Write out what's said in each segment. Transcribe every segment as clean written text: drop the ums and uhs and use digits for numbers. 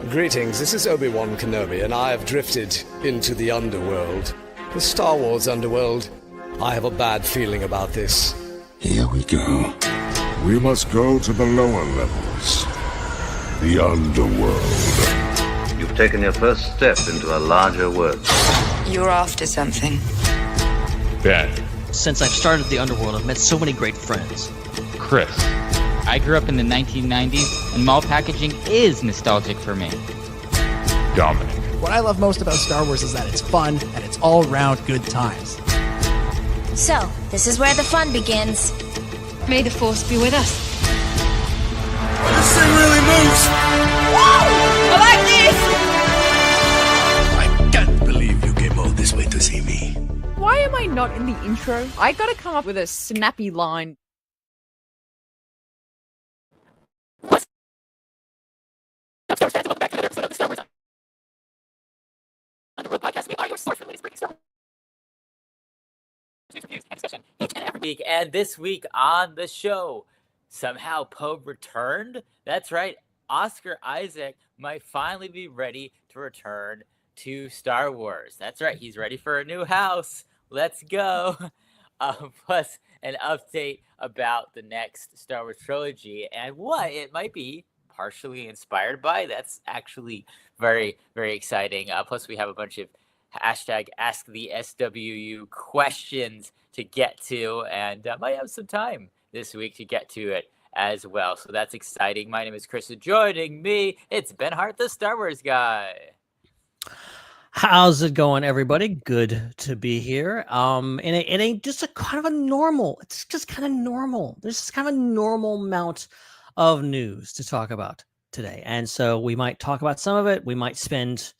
Greetings, this is Obi-Wan Kenobi, and I have drifted into the underworld. The Star Wars Underworld. I have a bad feeling about this. Here we go. We must go to the lower levels. The underworld. You've taken your first step into a larger world. You're after something. Ben. Since I've started the underworld, I've met so many great friends. Chris. I grew up in the 1990s, and mall packaging is nostalgic for me. Dominic. What I love most about Star Wars is that it's fun and it's all-around good times. So, this is where the fun begins. May the Force be with us. This thing really moves! Woo! I like this! I can't believe you came all this way to see me. Why am I not in the intro? I gotta come up with a snappy line. Underworld Podcast. We are your source for latest breaking Star Wars reviews and discussion each and every week. And this week on the show, somehow Poe returned. That's right. Oscar Isaac might finally be ready to return to Star Wars. That's right. He's ready for a new house. Let's go. Plus an update about the next Star Wars trilogy and what it might be partially inspired by. That's actually very, very exciting. Plus, we have a bunch of hashtag Ask the SWU questions to get to, and might have some time this week to get to it as well. So that's exciting. My name is Chris. Joining me, it's Ben Hart, the Star Wars guy. How's it going, everybody? Good to be here. And it ain't just a kind of a normal. It's just kind of normal. There's just kind of a normal amount of news to talk about today, and so we might talk about some of it. We might spend,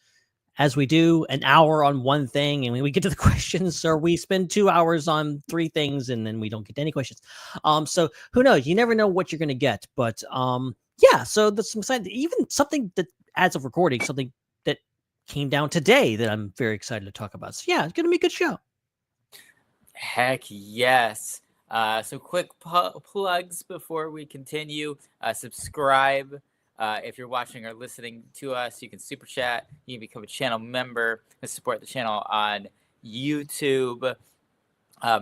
as we do, an hour on one thing, and when we get to the questions, or we spend 2 hours on 3 things, and then we don't get any questions. So who knows? You never know what you're going to get, but yeah. So that's some exciting, even something that, as of recording, something that came down today that I'm very excited to talk about. So yeah, it's going to be a good show. Heck yes. Some quick plugs before we continue. Subscribe. If you're watching or listening to us, you can super chat. You can become a channel member and support the channel on YouTube.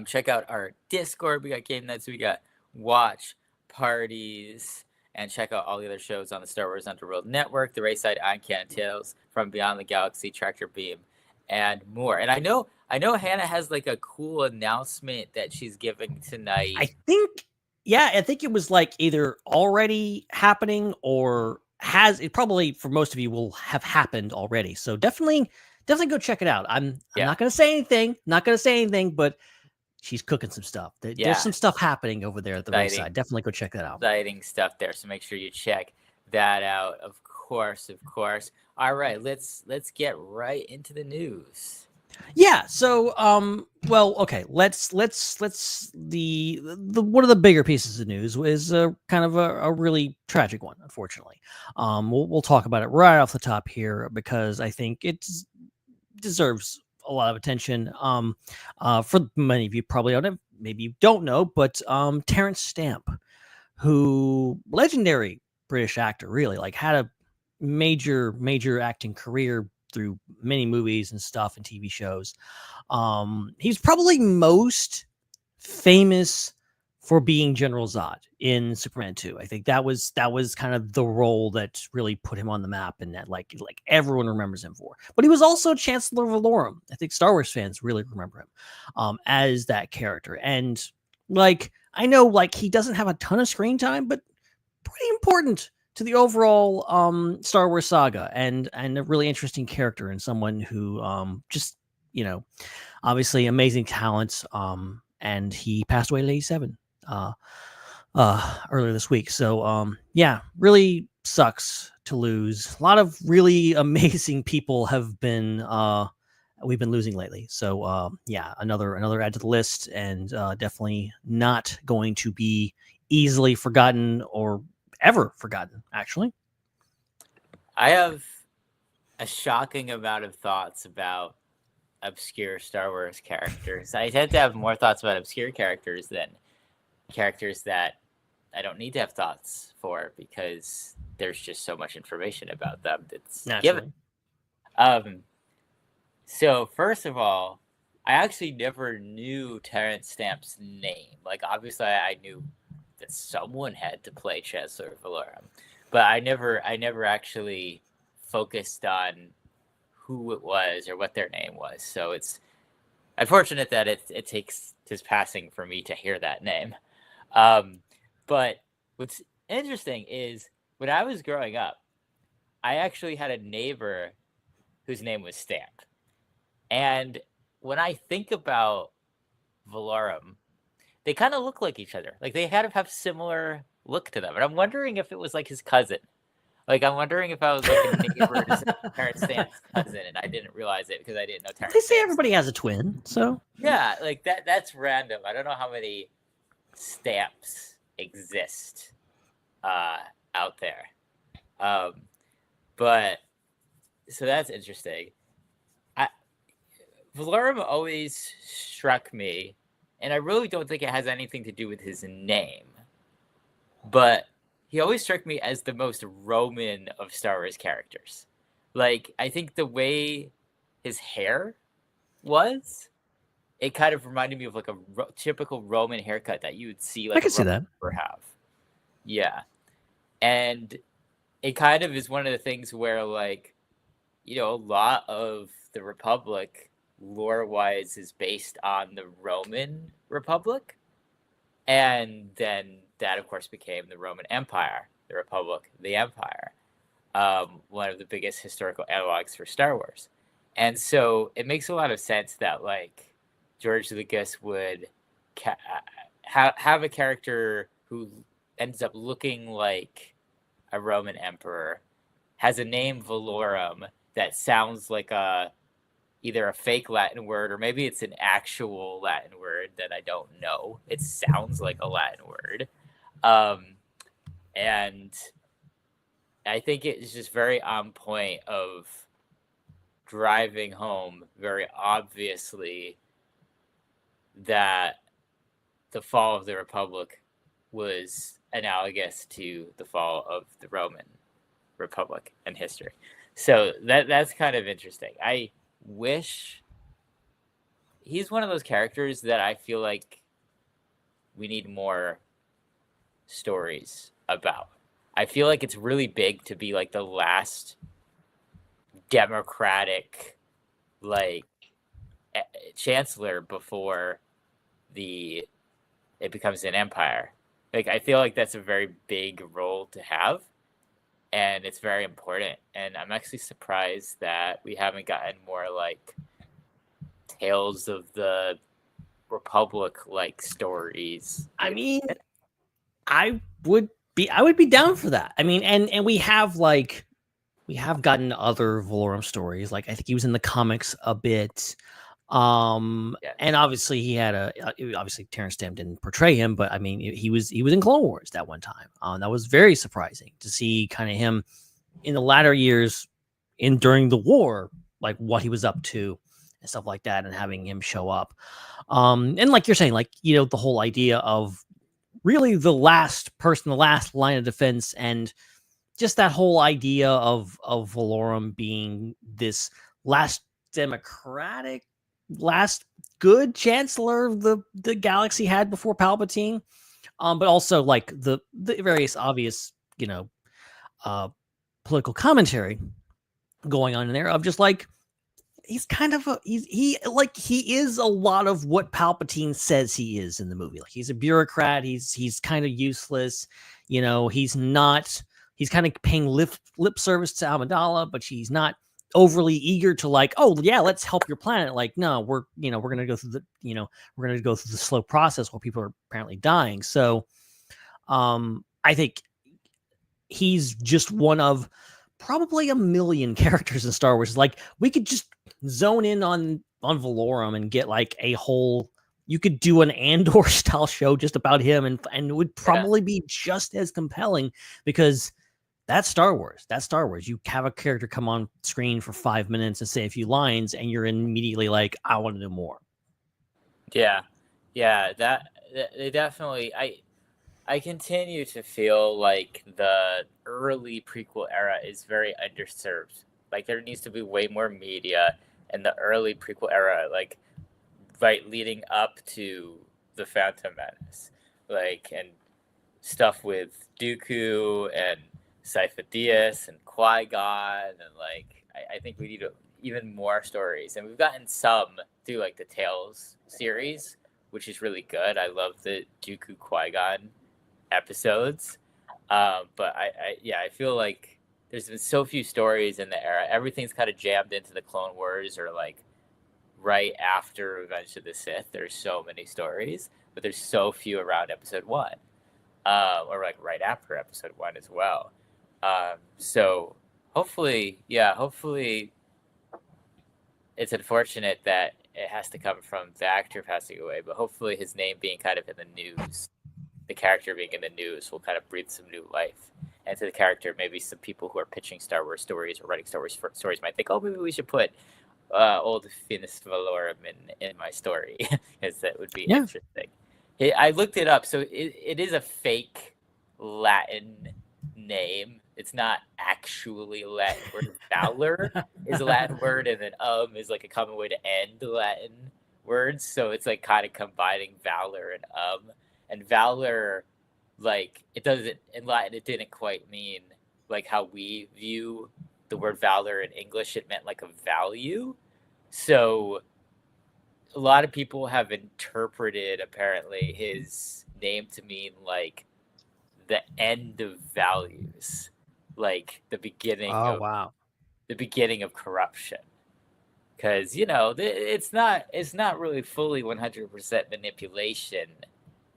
Check out our Discord. We got game nights. We got watch parties. And check out all the other shows on the Star Wars Underworld Network, the Raeside Uncanny Tales, From Beyond the Galaxy, Tractor Beam, and more. And I know Hannah has like a cool announcement that she's giving tonight. I think it was like either already happening or it probably for most of you will have happened already. So definitely go check it out. I'm not going to say anything, but she's cooking some stuff. There's some stuff happening over there at the Raeside. Definitely go check that out. Exciting stuff there. So make sure you check that out. Of course. All right, let's get right into the news. Yeah. So, well, okay. Let's the one of the bigger pieces of news is kind of a really tragic one, unfortunately. We'll talk about it right off the top here because I think it deserves a lot of attention. For many of you probably don't, maybe you don't know, but Terrence Stamp, who legendary British actor, really like had a major acting career through many movies and stuff and TV shows. He's probably most famous for being General Zod in Superman 2. I think that was kind of the role that really put him on the map and that like everyone remembers him for. But he was also Chancellor Valorum. I think Star Wars fans really remember him as that character. And like I know like he doesn't have a ton of screen time, but pretty important to the overall Star Wars saga and a really interesting character and someone who just, obviously amazing talent. And he passed away at 87 earlier this week. So yeah, really sucks to lose. A lot of really amazing people have been we've been losing lately. So yeah, another add to the list, and definitely not going to be easily forgotten or ever forgotten, actually. I have a shocking amount of thoughts about obscure Star Wars characters. I tend to have more thoughts about obscure characters than characters that don't need to have thoughts for, because there's just so much information about them that's Naturally. given. So first of all, I actually never knew Terrence Stamp's name. Like, obviously, I knew that someone had to play Chancellor Valorum, but I never actually focused on who it was or what their name was. So it's unfortunate that it takes his passing for me to hear that name. But what's interesting is when I was growing up, I actually had a neighbor whose name was Stamp. And when I think about Valorum, they kind of look like each other. Like, they kind of have similar look to them. And I'm wondering if it was like his cousin. Like, I'm wondering if I was like a neighbor to Terrence Stamp's cousin, and I didn't realize it because I didn't know Terrence. They say everybody has a twin, so yeah, like that's random. I don't know how many Stamps exist out there. But so that's interesting. Valorum always struck me, and I really don't think it has anything to do with his name, but he always struck me as the most Roman of Star Wars characters. Like, I think the way his hair was, it kind of reminded me of like a typical Roman haircut that you would see like I can see that. have. Yeah. And it kind of is one of the things where, like, you know, a lot of the Republic lore-wise is based on the Roman Republic, and then that of course became the Roman Empire, the Republic, the Empire, one of the biggest historical analogs for Star Wars. And so it makes a lot of sense that, like, George Lucas would have a character who ends up looking like a Roman emperor, has a name Valorum that sounds like either a fake Latin word, or maybe it's an actual Latin word that I don't know. It sounds like a Latin word. And I think it's just very on point of driving home very obviously that the fall of the Republic was analogous to the fall of the Roman Republic in history. So that's kind of interesting. I wish he's one of those characters that I feel like we need more stories about. I feel like it's really big to be like the last democratic, like, chancellor before it becomes an empire. Like, I feel like that's a very big role to have, and it's very important. And I'm actually surprised that we haven't gotten more like Tales of the Republic like stories. I mean, I would be down for that. I mean, and we have gotten other Valorum stories. Like, I think he was in the comics a bit. And obviously he had obviously Terrence Stamp didn't portray him, but I mean, he was in Clone Wars that one time. That was very surprising to see kind of him in the latter years during the war, like what he was up to and stuff like that, and having him show up. And like you're saying, like, you know, the whole idea of really the last person, the last line of defense, and just that whole idea of Valorum being this last democratic, last good chancellor the galaxy had before Palpatine, but also like the various obvious, you know, political commentary going on in there of just like he's kind of he is a lot of what Palpatine says he is in the movie. Like, he's a bureaucrat, he's kind of useless, you know, he's kind of paying lip service to Amidala, but she's not overly eager to like, oh yeah, let's help your planet. Like, no, we're going to go through the slow process while people are apparently dying. So I think he's just one of probably a million characters in Star Wars. Like, we could just zone in on Valorum and get like you could do an Andor style show just about him, and it would probably be just as compelling, because that's Star Wars. You have a character come on screen for 5 minutes and say a few lines, and you're immediately like, I want to know more. Yeah, that they definitely. I continue to feel like the early prequel era is very underserved. Like there needs to be way more media in the early prequel era, like right leading up to the Phantom Menace, like and stuff with Dooku and Sifo Dyas and Qui-Gon, and like I think we need even more stories, and we've gotten some through like the Tales series, which is really good. I love the Dooku Qui-Gon episodes, but I feel like there's been so few stories in the era. Everything's kind of jammed into the Clone Wars or like right after Revenge of the Sith. There's so many stories, but there's so few around Episode 1, or like right after Episode 1 as well. So hopefully it's unfortunate that it has to come from the actor passing away, but hopefully his name being kind of in the news, the character being in the news, will kind of breathe some new life into the character. Maybe some people who are pitching Star Wars stories or writing Star Wars stories might think, oh, maybe we should put old Finis Valorum in my story, because that would be interesting. I looked it up, so it is a fake Latin name. It's not actually a Latin word. Valor is a Latin word, and then is like a common way to end Latin words. So it's like kind of combining valor and and valor, like it doesn't in Latin. It didn't quite mean like how we view the word valor in English. It meant like a value. So a lot of people have interpreted apparently his name to mean like the end of values, like the beginning the beginning of corruption, because it's not really fully 100% manipulation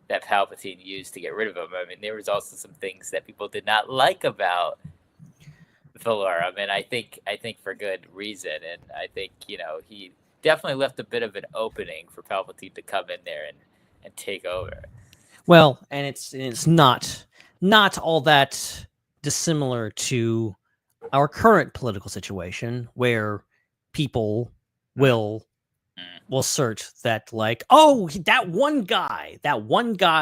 that Palpatine used to get rid of him. I mean, there was also some things that people did not like about Valorum, and I think for good reason, and I think he definitely left a bit of an opening for Palpatine to come in there and take over. Well, and it's not all that dissimilar to our current political situation, where people will assert that, like, oh, that one guy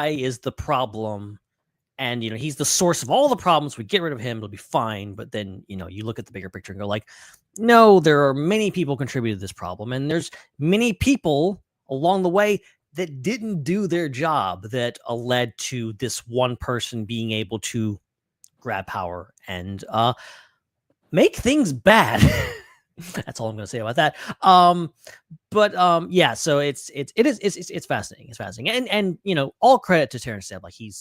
is the problem, and he's the source of all the problems. We get rid of him, it'll be fine. But then you look at the bigger picture and go like, no, there are many people contributed to this problem, and there's many people along the way that didn't do their job that led to this one person being able to grab power and make things bad. That's all I'm going to say about that. Yeah, so it's fascinating. It's fascinating, and all credit to Terrence Stamp. Like he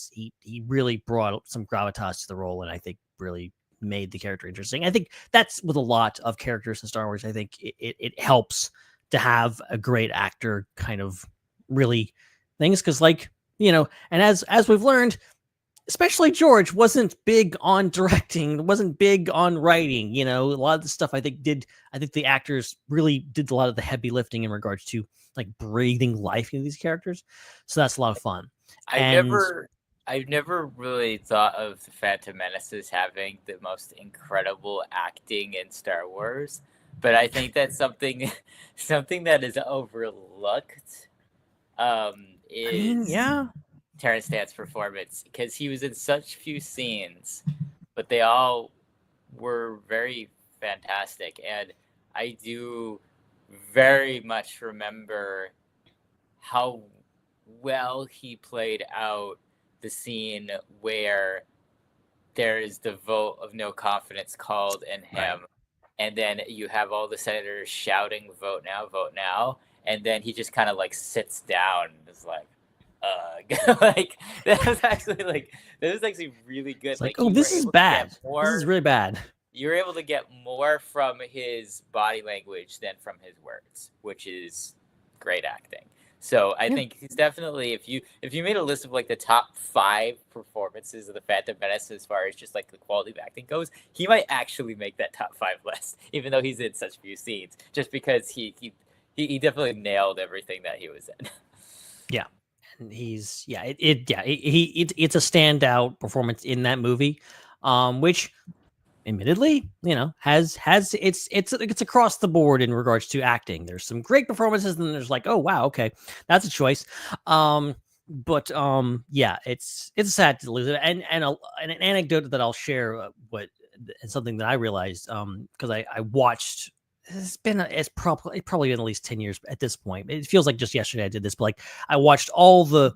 really brought some gravitas to the role, and I think really made the character interesting. I think that's with a lot of characters in Star Wars. I think it helps to have a great actor kind of really things, because and as we've learned, especially George wasn't big on directing, wasn't big on writing. A lot of the stuff I think the actors really did a lot of the heavy lifting in regards to like breathing life into these characters. So that's a lot of fun. I've never really thought of the Phantom Menace as having the most incredible acting in Star Wars, but I think that's something that is overlooked. Terrence Stamp's performance, because he was in such few scenes, but they all were very fantastic, and I do very much remember how well he played out the scene where there is the vote of no confidence called in him, and then you have all the senators shouting, vote now, and then he just kind of like sits down and is like, like that was actually really good. Like, oh, this is bad. This is really bad. You're able to get more from his body language than from his words, which is great acting. So I think he's definitely, if you made a list of like the top 5 performances of the Phantom Menace as far as just like the quality of acting goes, he might actually make that top 5 list, even though he's in such few scenes, just because he definitely nailed everything that he was in. Yeah. And it's a standout performance in that movie, which admittedly, has it's across the board in regards to acting. There's some great performances, and there's like, oh wow, okay, that's a choice. But yeah, it's sad to lose it. And an anecdote that I'll share, and something that I realized, because I watched. It's probably been at least 10 years at this point. It feels like just yesterday I did this, but like I watched all the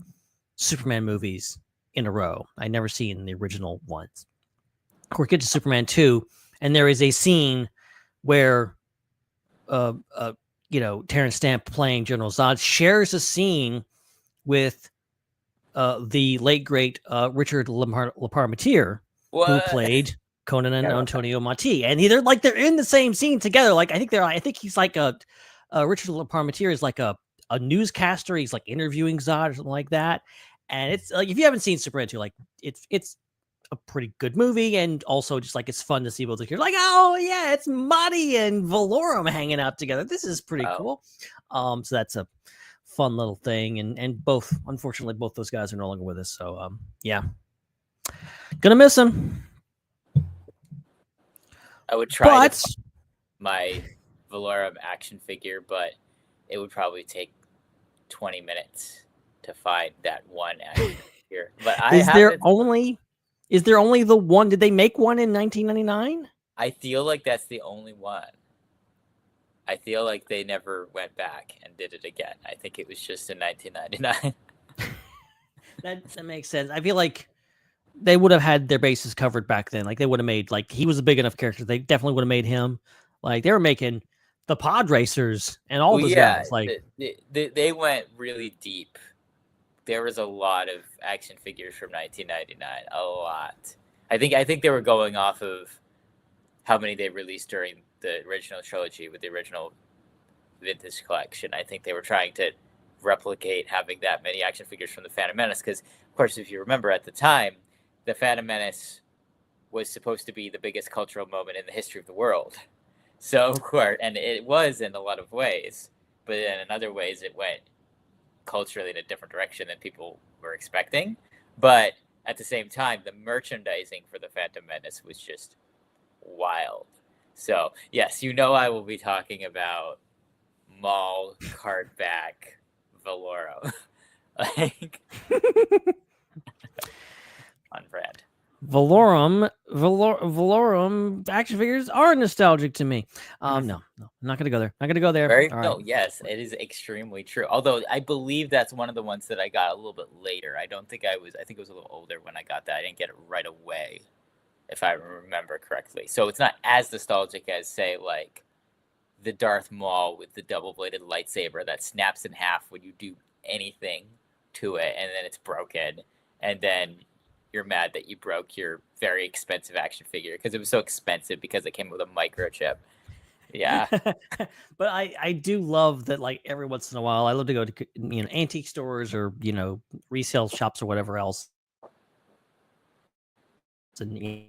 Superman movies in a row. I never seen the original ones. We get to Superman 2, and there is a scene where Terrence Stamp playing General Zod shares a scene with the late great Richard Lepar-Matier, who played Conan and Antonio Monti, and they're in the same scene together. Like I think he's like Richard Lepar-Matier is like a newscaster. He's like interviewing Zod or something like that. And it's like, if you haven't seen Superman 2, like it's a pretty good movie, and also just like it's fun to see both of you. Like, oh yeah, it's Marty and Valorum hanging out together. This is pretty cool. So that's a fun little thing, and unfortunately both those guys are no longer with us. So yeah, gonna miss him. I would try to my Valorum action figure, but it would probably take 20 minutes to find that one action figure. But is there only the one? Did they make one in 1999? I feel like that's the only one. I feel like they never went back and did it again. I think it was just in 1999. That makes sense. I feel like they would have had their bases covered back then. Like they would have made, like, he was a big enough character. They definitely would have made him. Like they were making the pod racers and all those guys. Like they went really deep. There was a lot of action figures from 1999. A lot. I think they were going off of how many they released during the original trilogy with the original vintage collection. I think they were trying to replicate having that many action figures from the Phantom Menace because, of course, if you remember at the time, the Phantom Menace was supposed to be the biggest cultural moment in the history of the world. So, of course, and it was in a lot of ways, but then in other ways it went culturally in a different direction than people were expecting. But at the same time, the merchandising for the Phantom Menace was just wild. So, yes, I will be talking about Maul, Cardback, Valoro. Like, on brand. Valorum action figures are nostalgic to me. No, I'm not gonna go there. Not gonna go there. Yes, it is extremely true. Although I believe that's one of the ones that I got a little bit later. I think it was a little older when I got that. I didn't get it right away, if I remember correctly. So it's not as nostalgic as, say, like the Darth Maul with the double-bladed lightsaber that snaps in half when you do anything to it, and then it's broken, and then you're mad that you broke your very expensive action figure because it was so expensive because it came with a microchip. Yeah. But I do love that, like, every once in a while I love to go to antique stores or resale shops or whatever else, and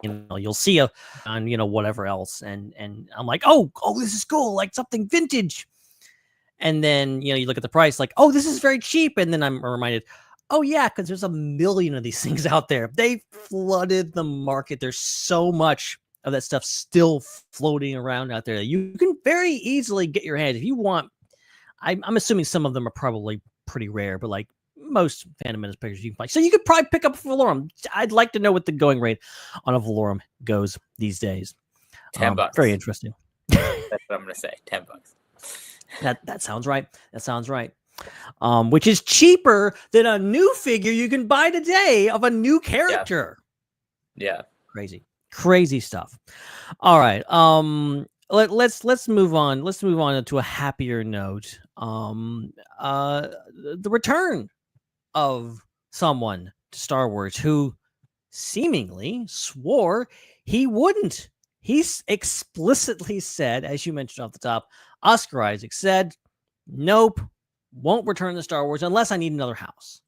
you'll see on whatever else, and I'm like, oh this is cool, like something vintage, and then you look at the price, like, oh, this is very cheap, and then I'm reminded, oh yeah, because there's a million of these things out there. They flooded the market. There's so much of that stuff still floating around out there that you can very easily get your hands if you want. I'm assuming some of them are probably pretty rare, but like most Phantom Menace pictures you can find. So you could probably pick up a Valorum. I'd like to know what the going rate on a Valorum goes these days. $10. Very interesting. That's what I'm going to say. $10. That sounds right. That sounds right. Which is cheaper than a new figure you can buy today of a new character. Yeah. Crazy stuff. All right. Let's move on. Let's move on to a happier note. The return of someone to Star Wars who seemingly swore he wouldn't. He's explicitly said, as you mentioned off the top, Oscar Isaac said, nope, won't return to Star Wars unless I need another house.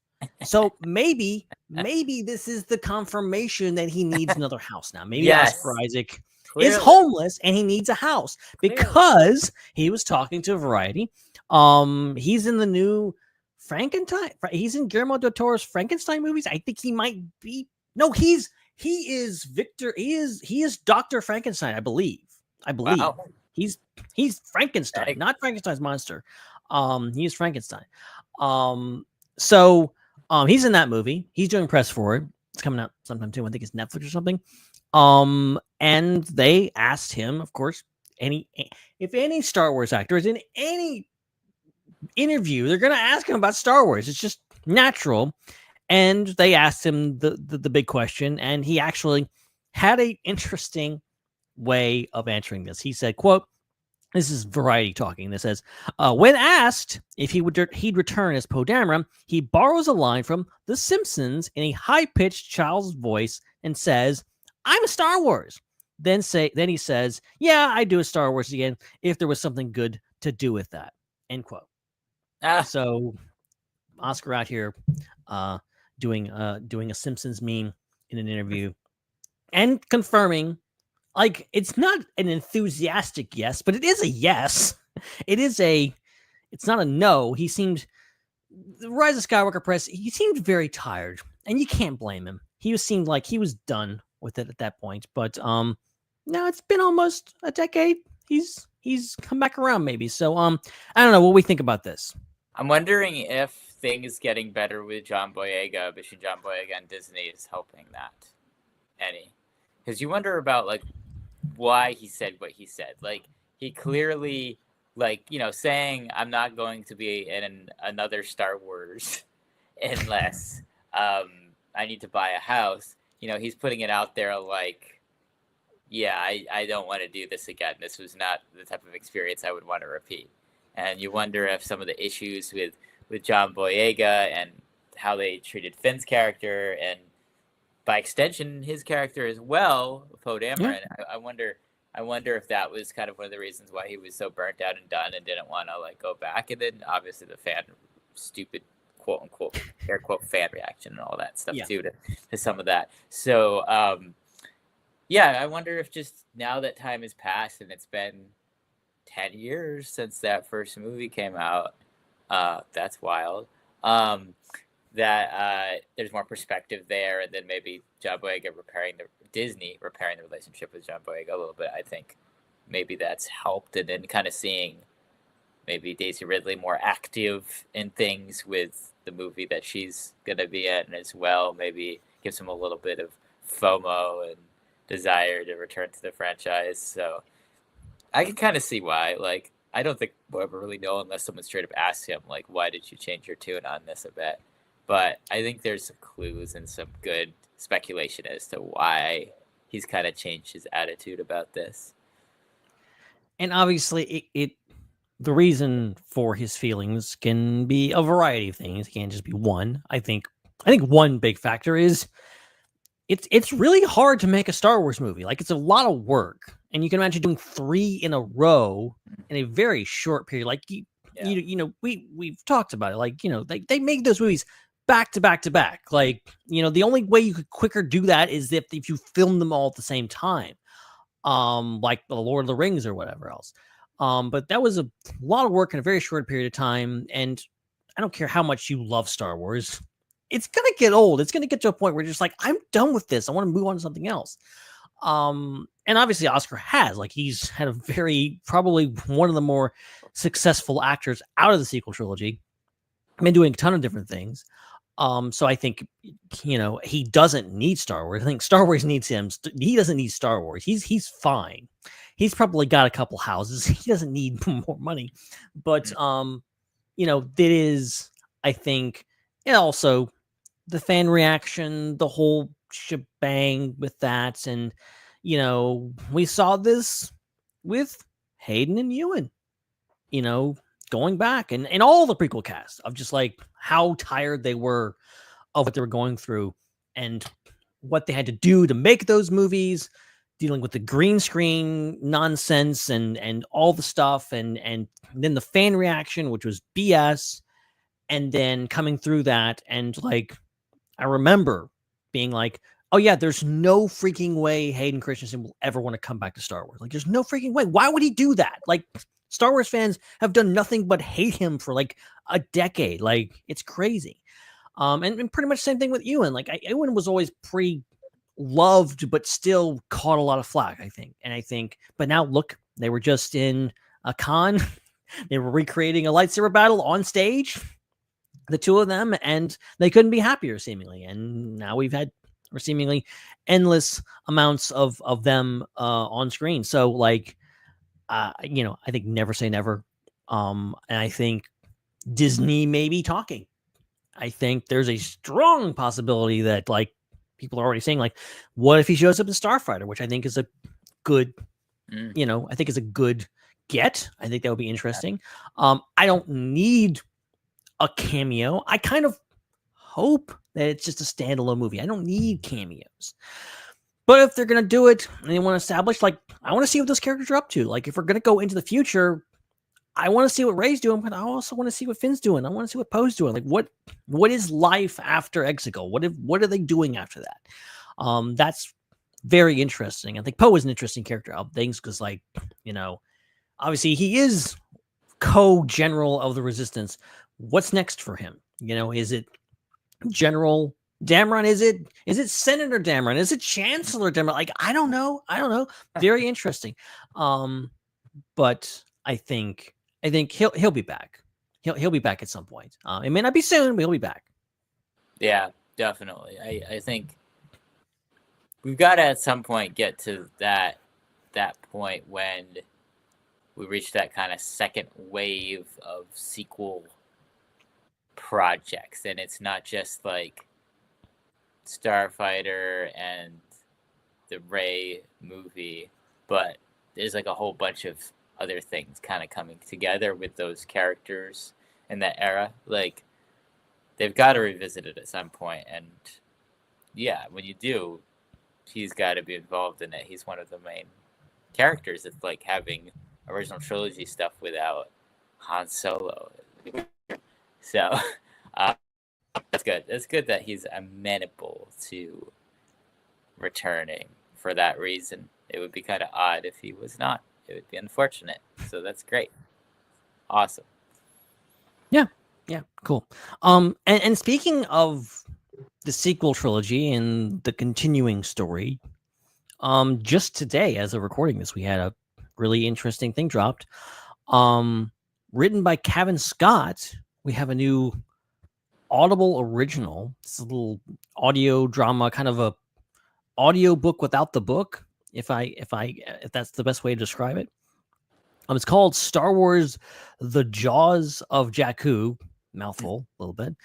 So maybe this is the confirmation that he needs another house now. Maybe Oscar Isaac is homeless and he needs a house because he was talking to Variety. He's in the new Frankenstein. He's in Guillermo del Toro's Frankenstein movies. I think he might be. No, he is Victor. He is Dr. Frankenstein, I believe. Wow. He's Frankenstein, not Frankenstein's monster. He is Frankenstein. So he's in that movie. He's doing press for it. It's coming out sometime too. I think it's Netflix or something. And they asked him, of course, if any Star Wars actor is in any interview, they're going to ask him about Star Wars. It's just natural. And they asked him the big question, and he actually had an interesting way of answering this. He said, quote, this is Variety talking. This says, when asked if he'd return as Poe Dameron, he borrows a line from The Simpsons in a high-pitched child's voice and says, I'm a Star Wars. Then he says, yeah, I'd do a Star Wars again if there was something good to do with that. End quote. So Oscar out here doing a Simpsons meme in an interview and confirming, like, it's not an enthusiastic yes, but it is a yes. It's not a no. The Rise of Skywalker press, he seemed very tired, and you can't blame him. He seemed like he was done with it at that point. But now it's been almost a decade. He's come back around maybe. So I don't know what we think about this. I'm wondering if things getting better with John Boyega, between John Boyega and Disney, is helping that any. Because you wonder about, like, why he said what he said. Like, he clearly, like, you know, saying I'm not going to be in another Star Wars unless I need to buy a house. You know, he's putting it out there like, yeah, I don't want to do this again. This was not the type of experience I would want to repeat. And you wonder if some of the issues with John Boyega and how they treated Finn's character, and by extension his character as well, Poe Dameron. Yeah. I wonder if that was kind of one of the reasons why he was so burnt out and done and didn't want to, like, go back. And then obviously the stupid quote unquote air quote fan reaction and all that stuff too to some of that. So I wonder if just now that time has passed and it's been 10 years since that first movie came out, that's wild, that there's more perspective there, and then maybe John Boyega Disney repairing the relationship with John Boyega a little bit. I think maybe that's helped, and then kind of seeing maybe Daisy Ridley more active in things with the movie that she's going to be in as well, maybe gives him a little bit of FOMO and desire to return to the franchise. So I can kind of see why. Like, I don't think we'll ever really know unless someone straight up asks him, like, why did you change your tune on this a bit? But I think there's some clues and some good speculation as to why he's kind of changed his attitude about this. And obviously, the reason for his feelings can be a variety of things. It can't just be one. I think one big factor is it's really hard to make a Star Wars movie. Like, it's a lot of work, and you can imagine doing 3 in a row in a very short period. Like, you know, we've talked about it. Like, you know, they make those movies back to back to back. Like, you know, the only way you could quicker do that is if you film them all at the same time, like the Lord of the Rings or whatever else. But that was a lot of work in a very short period of time. And I don't care how much you love Star Wars, it's going to get old. It's going to get to a point where you're just like, I'm done with this. I want to move on to something else. And obviously Oscar has, like, he's had probably one of the more successful actors out of the sequel trilogy. Been doing a ton of different things. So I think, you know, he doesn't need Star Wars. I think Star Wars needs him. He doesn't need Star Wars. He's fine. He's probably got a couple houses. He doesn't need more money. But, you know, that is, I think, and also the fan reaction, the whole shebang with that. And, you know, we saw this with Hayden and Ewan, you know, going back and all the prequel cast of just like how tired they were of what they were going through and what they had to do to make those movies, dealing with the green screen nonsense and all the stuff. And then the fan reaction, which was BS. And then coming through that. And like, I remember being like, oh yeah, there's no freaking way Hayden Christensen will ever want to come back to Star Wars. Like, there's no freaking way. Why would he do that? Like, Star Wars fans have done nothing but hate him for like a decade. Like, it's crazy. And pretty much same thing with Ewan. Like, Ewan was always pretty loved, but still caught a lot of flack, I think. But now look, they were just in a con. They were recreating a lightsaber battle on stage. the two of them, and they couldn't be happier, seemingly. And now we've had seemingly endless amounts of them on screen. So, like, I think never say never. And I think Disney may be talking. I think there's a strong possibility that, like, people are already saying, like, what if he shows up in Starfighter, which I think is a good, I think is a good get. I think that would be interesting. I don't need a cameo. I kind of hope that it's just a standalone movie. I don't need cameos. But if they're going to do it and they want to establish, like, I want to see what those characters are up to. Like, if we're going to go into the future, I want to see what Rey's doing, but I also want to see what Finn's doing. I want to see what Poe's doing. Like, what is life after Exegol? What are they doing after that? That's very interesting. I think Poe is an interesting character of things because, like, obviously he is co-general of the Resistance. What's next for him? Is it General Dameron? Is it Senator Dameron? Is it Chancellor Dameron? Like, I don't know. Very interesting. But I think he'll be back. He'll be back at some point. It may not be soon, but he'll be back. Yeah, definitely. I think we've got to at some point get to that point when we reach that kind of second wave of sequel projects, and it's not just like Starfighter and the Rey movie, but there's like a whole bunch of other things kind of coming together with those characters in that era. Like, they've got to revisit it at some point, and yeah, when you do, he's got to be involved in it. He's one of the main characters. It's like having original trilogy stuff without Han Solo. So that's good. It's good that he's amenable to returning for that reason. It would be kind of odd if he was not. It would be unfortunate. So that's great. Awesome. Yeah, cool. And speaking of the sequel trilogy and the continuing story, just today, as of recording this, we had a really interesting thing dropped. Written by Cavan Scott, we have a new Audible original. It's a little audio drama, kind of a audio book without the book, if that's the best way to describe it. It's called Star Wars: The Jaws of Jakku. Mouthful, a little bit.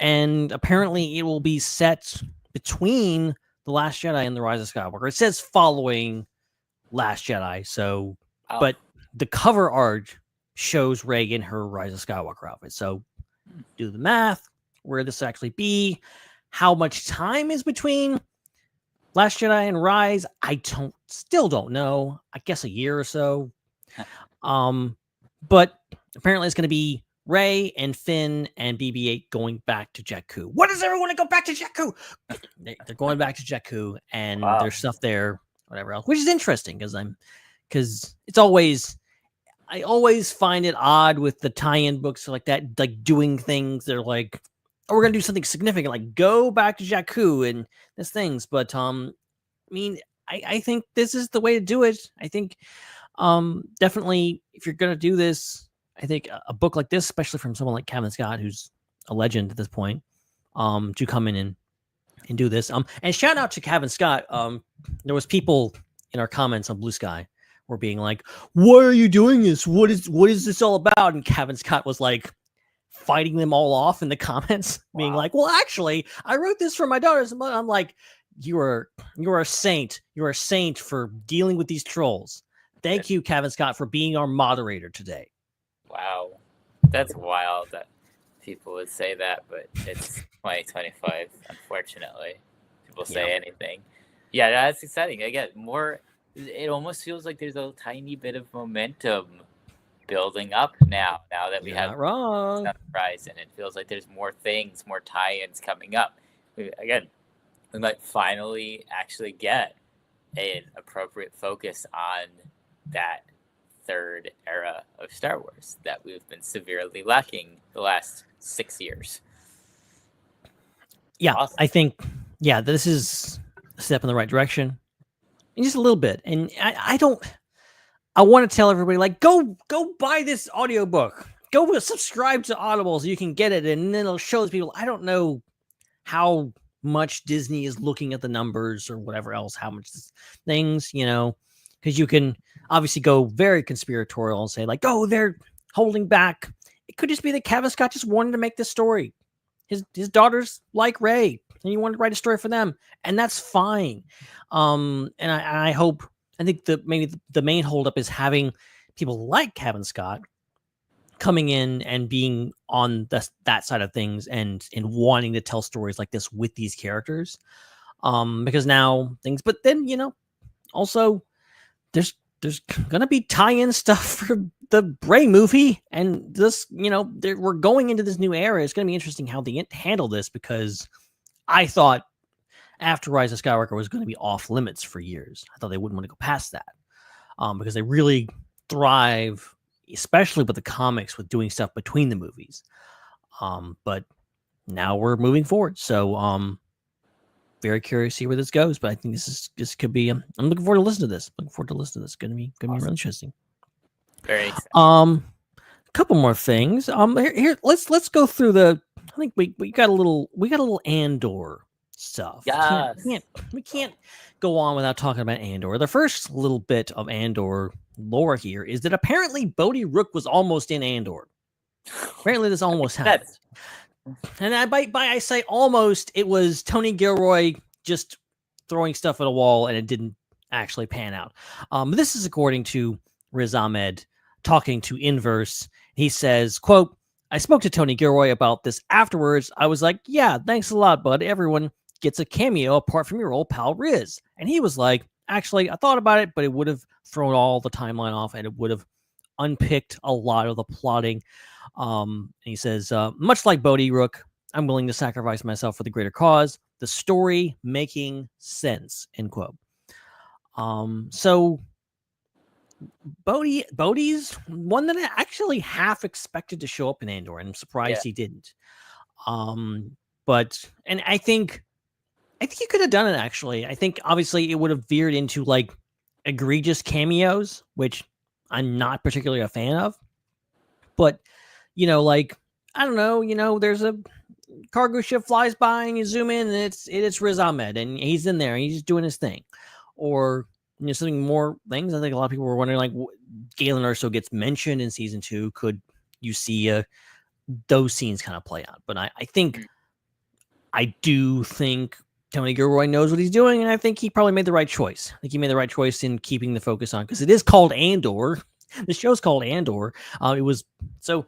And apparently it will be set between The Last Jedi and The Rise of Skywalker. It says following Last Jedi, so but the cover art shows Rey in her Rise of Skywalker outfit. So do the math, where this will actually be, how much time is between Last Jedi and Rise. I still don't know. I guess a year or so. But apparently it's going to be Rey and Finn and BB-8 going back to Jakku. What does everyone want to go back to Jakku? They're going back to Jakku, and there's stuff there, whatever else, which is interesting because it's always, I always find it odd with the tie-in books like that, like doing things. They're like, oh, we're gonna do something significant, like go back to Jakku and these things. But I mean, I think this is the way to do it. I think definitely if you're gonna do this, I think a book like this, especially from someone like Cavan Scott, who's a legend at this point, to come in and do this. And shout out to Cavan Scott. There was people in our comments on Blue Sky were being like, "Why are you doing this? What is this all about?" And Cavan Scott was like fighting them all off in the comments, being like, "Well, actually, I wrote this for my daughters." I'm like, "You are a saint. You are a saint for dealing with these trolls." Thank you, Cavan Scott, for being our moderator today. Wow, that's wild that people would say that, but it's 2025. Unfortunately, people say anything. Yeah, that's exciting. Again, more. It almost feels like there's a tiny bit of momentum building up now that we have on the horizon. It feels like there's more things, more tie-ins coming up. We might finally actually get an appropriate focus on that third era of Star Wars that we've been severely lacking the last 6 years. Yeah, awesome. I think, this is a step in the right direction. And just a little bit. And I want to tell everybody, like, go buy this audiobook. go subscribe to Audible so you can get it, and then it'll show people. I don't know how much Disney is looking at the numbers or whatever else, how much things, because you can obviously go very conspiratorial and say like, oh, they're holding back. It could just be that Kevin Scott just wanted to make this story. His daughters like Rey, and he wanted to write a story for them, and that's fine. And I think that maybe the main holdup is having people like Kevin Scott coming in and being on that side of things and wanting to tell stories like this with these characters. Because now things, but then, also there's going to be tie-in stuff for the Rey movie, and this, we're going into this new era. It's going to be interesting how they handle this, because I thought after Rise of Skywalker was going to be off limits for years. I thought they wouldn't want to go past that, because they really thrive, especially with the comics, with doing stuff between the movies. But now we're moving forward. So very curious to see where this goes. But I think this could be, I'm looking forward to listening to this. It's going to be really interesting. Very exciting. A couple more things. Here let's go through the, I think we got a little Andor stuff. Yes. We can't go on without talking about Andor. The first little bit of Andor lore here is that apparently Bodhi Rook was almost in Andor. Apparently this almost happened. And I say almost, it was Tony Gilroy just throwing stuff at a wall and it didn't actually pan out. This is according to Riz Ahmed talking to Inverse. He says, quote, I spoke to Tony Gilroy about this afterwards. I was like, yeah, thanks a lot, bud. Everyone gets a cameo apart from your old pal Riz. And he was like, actually, I thought about it, but it would have thrown all the timeline off and it would have unpicked a lot of the plotting. And he says, much like Bodhi Rook, I'm willing to sacrifice myself for the greater cause. The story making sense, end quote. So Bodhi's one that I actually half expected to show up in Andor, and I'm surprised he didn't. But I think he could have done it, actually. I think obviously it would have veered into like egregious cameos, which I'm not particularly a fan of. But like, I don't know, there's a cargo ship flies by and you zoom in and it's Riz Ahmed and he's in there and he's doing his thing. Or something more things. I think a lot of people were wondering, like, Galen Erso gets mentioned in season 2. Could you see those scenes kind of play out? But I do think Tony Gilroy knows what he's doing, and I think he probably made the right choice. I think he made the right choice in keeping the focus on, because it is called Andor. The show's called Andor. It was so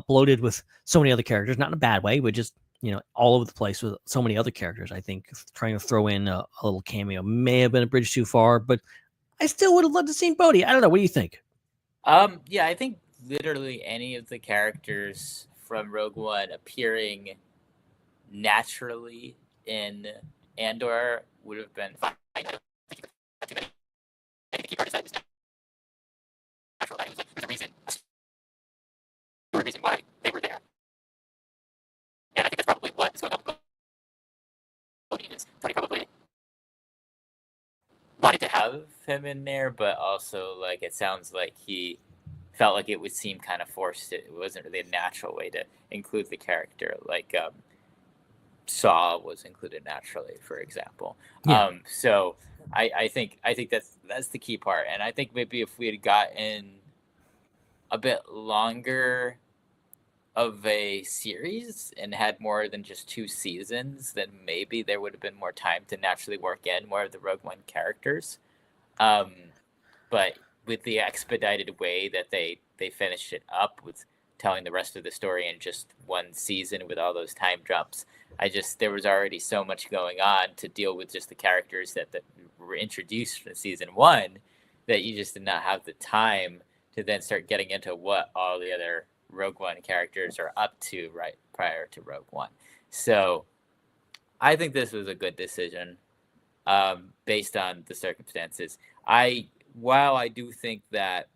bloated with so many other characters, not in a bad way, but just all over the place with so many other characters. I think trying to throw in a little cameo may have been a bridge too far, but I still would have loved to see Bodhi. I don't know. What do you think? Yeah, I think literally any of the characters from Rogue One appearing naturally in Andor would have been fine. I think the reason why they were there. And I think that's probably what is going on with Bodhi, is Tony probably wanted to have him in there, but also, like, it sounds like he felt like it would seem kind of forced. It wasn't really a natural way to include the character, like Saw was included naturally, for example. Yeah. So I think that's the key part, and I think maybe if we had gotten a bit longer of a series and had more than just 2 seasons, then maybe there would have been more time to naturally work in more of the Rogue One characters. But with the expedited way that they finished it up with telling the rest of the story in just 1 season with all those time jumps, there was already so much going on to deal with just the characters that were introduced in season 1 that you just did not have the time to then start getting into what all the other Rogue One characters are up to right prior to Rogue One. So I think this was a good decision based on the circumstances. While I do think that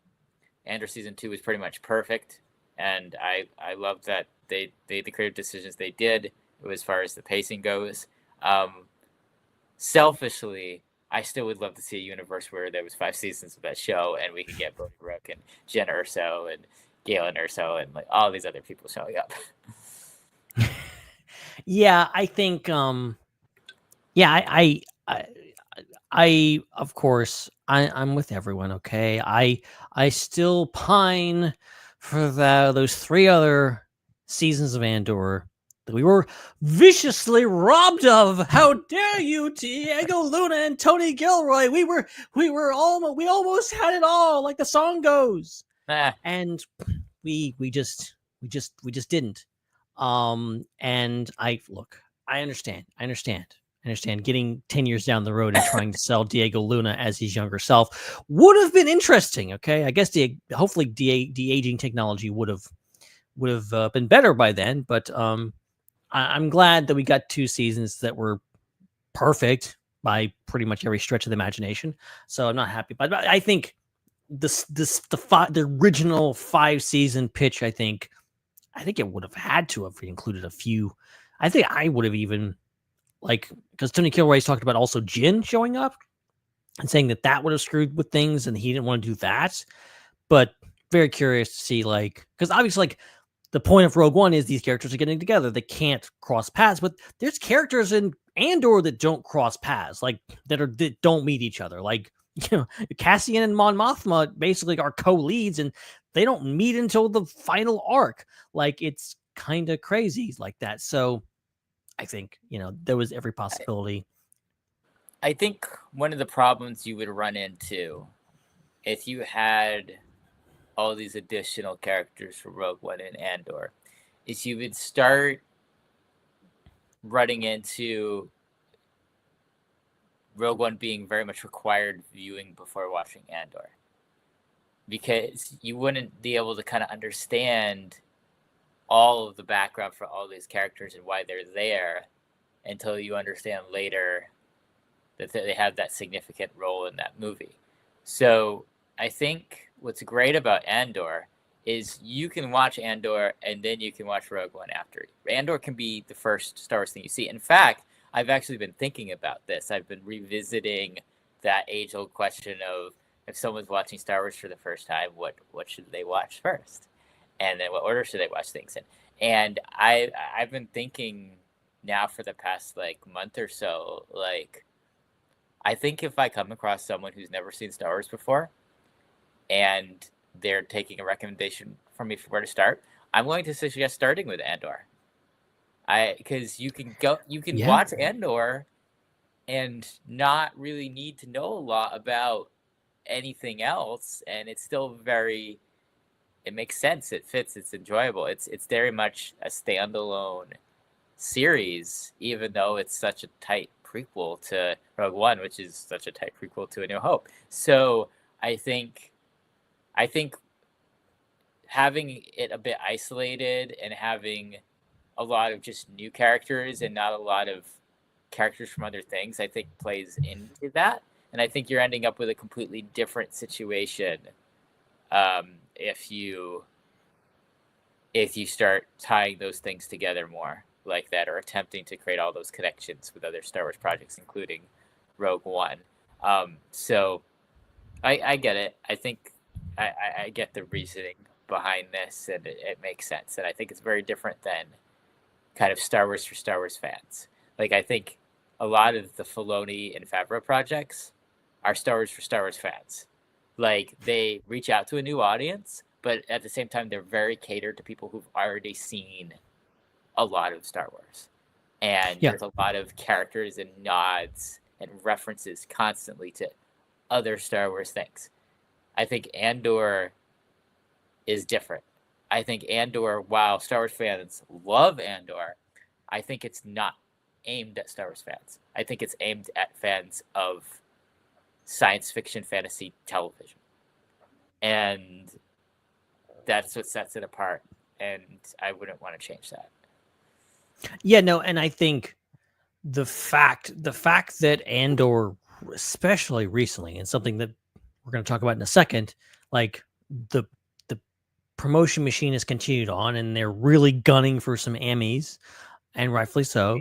Andor season 2 was pretty much perfect, and I love that they the creative decisions they did as far as the pacing goes. Selfishly, I still would love to see a universe where there was 5 seasons of that show and we could get Bodhi Rook and Jen Erso and Galen Erso and like all these other people showing up. Yeah, I think I of course I'm with everyone, okay? I still pine for those 3 other seasons of Andor that we were viciously robbed of. How dare you, Diego Luna and Tony Gilroy? We almost had it all, like the song goes. And we just didn't. And I understand getting 10 years down the road and trying to sell Diego Luna as his younger self would have been interesting. Okay. I guess hopefully de-aging technology would have been better by then, but, I'm glad that we got 2 seasons that were perfect by pretty much every stretch of the imagination. So I'm not happy, but I think the original 5-season pitch, I think it would have had to have included a few. I think I would have even because Tony Gilroy's talked about also Jin showing up and saying that would have screwed with things and he didn't want to do that. But very curious to see because obviously the point of Rogue One is these characters are getting together. They can't cross paths, but there's characters in Andor that don't cross paths, that don't meet each other. Cassian and Mon Mothma basically are co-leads and they don't meet until the final arc. It's kind of crazy like that. So I think, there was every possibility. I think one of the problems you would run into if you had all these additional characters for Rogue One and Andor is you would start running into Rogue One being very much required viewing before watching Andor, because you wouldn't be able to kind of understand all of the background for all these characters and why they're there until you understand later that they have that significant role in that movie. So I think what's great about Andor is you can watch Andor and then you can watch Rogue One after. Andor can be the first Star Wars thing you see. In fact, I've actually been thinking about this. I've been revisiting that age-old question of if someone's watching Star Wars for the first time, what should they watch first? And then what order should they watch things in? And I've been thinking now for the past month or so, I think if I come across someone who's never seen Star Wars before and they're taking a recommendation from me for where to start, I'm going to suggest starting with Andor. Because you can watch Andor and not really need to know a lot about anything else, and it's still it makes sense, it fits, it's enjoyable. It's very much a standalone series, even though it's such a tight prequel to Rogue One, which is such a tight prequel to A New Hope. So I think having it a bit isolated and having a lot of just new characters and not a lot of characters from other things, I think plays into that. And I think you're ending up with a completely different situation if you start tying those things together more like that, or attempting to create all those connections with other Star Wars projects, including Rogue One. So I get it. I think I get the reasoning behind this, and it makes sense. And I think it's very different than kind of Star Wars for Star Wars fans. I think a lot of the Filoni and Favreau projects are Star Wars for Star Wars fans. They reach out to a new audience, but at the same time, they're very catered to people who've already seen a lot of Star Wars. And there's a lot of characters and nods and references constantly to other Star Wars things. I think Andor is different. I think Andor, while Star Wars fans love Andor, I think it's not aimed at Star Wars fans. I think it's aimed at fans of science fiction fantasy television. And that's what sets it apart. And I wouldn't want to change that. Yeah, no, and I think the fact that Andor, especially recently, and something that we're going to talk about in a second, the promotion machine has continued on, and they're really gunning for some Emmys, and rightfully so.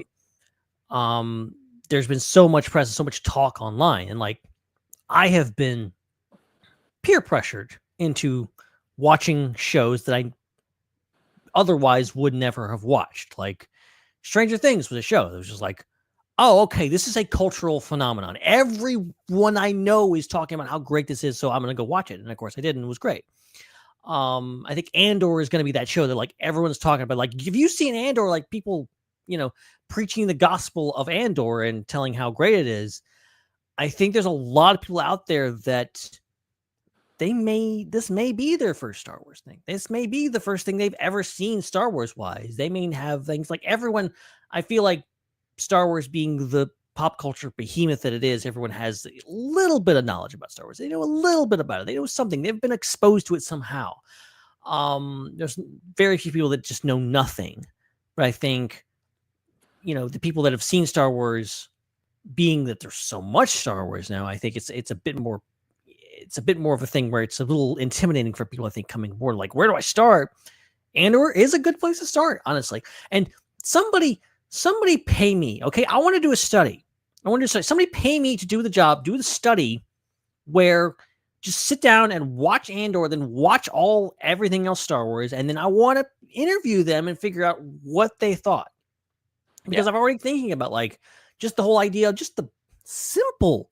There's been so much press and so much talk online, and I have been peer pressured into watching shows that I otherwise would never have watched. Like Stranger Things was a show that was just like, oh, okay, this is a cultural phenomenon. Everyone I know is talking about how great this is, so I'm going to go watch it. And of course I did, and it was great. I think Andor is going to be that show that like everyone's talking about. Like, if you've seen Andor, like people, preaching the gospel of Andor and telling how great it is, I think there's a lot of people out there that this may be their first Star Wars thing. This may be the first thing they've ever seen Star Wars wise. They may have things like everyone. I feel like Star Wars being the pop culture behemoth that it is, everyone has a little bit of knowledge about Star Wars. They know a little bit about it. They know something. They've been exposed to it somehow. There's very few people that just know nothing. But I think, the people that have seen Star Wars, being that there's so much Star Wars now, I think it's a bit more of a thing where it's a little intimidating for people, I think, coming aboard. Like, where do I start? Andor is a good place to start, honestly. And somebody pay me, okay? I want to do a study. Somebody pay me to do the job, do the study where just sit down and watch Andor, then watch everything else Star Wars, and then I want to interview them and figure out what they thought. Because I'm already thinking about like just the whole idea, just the simple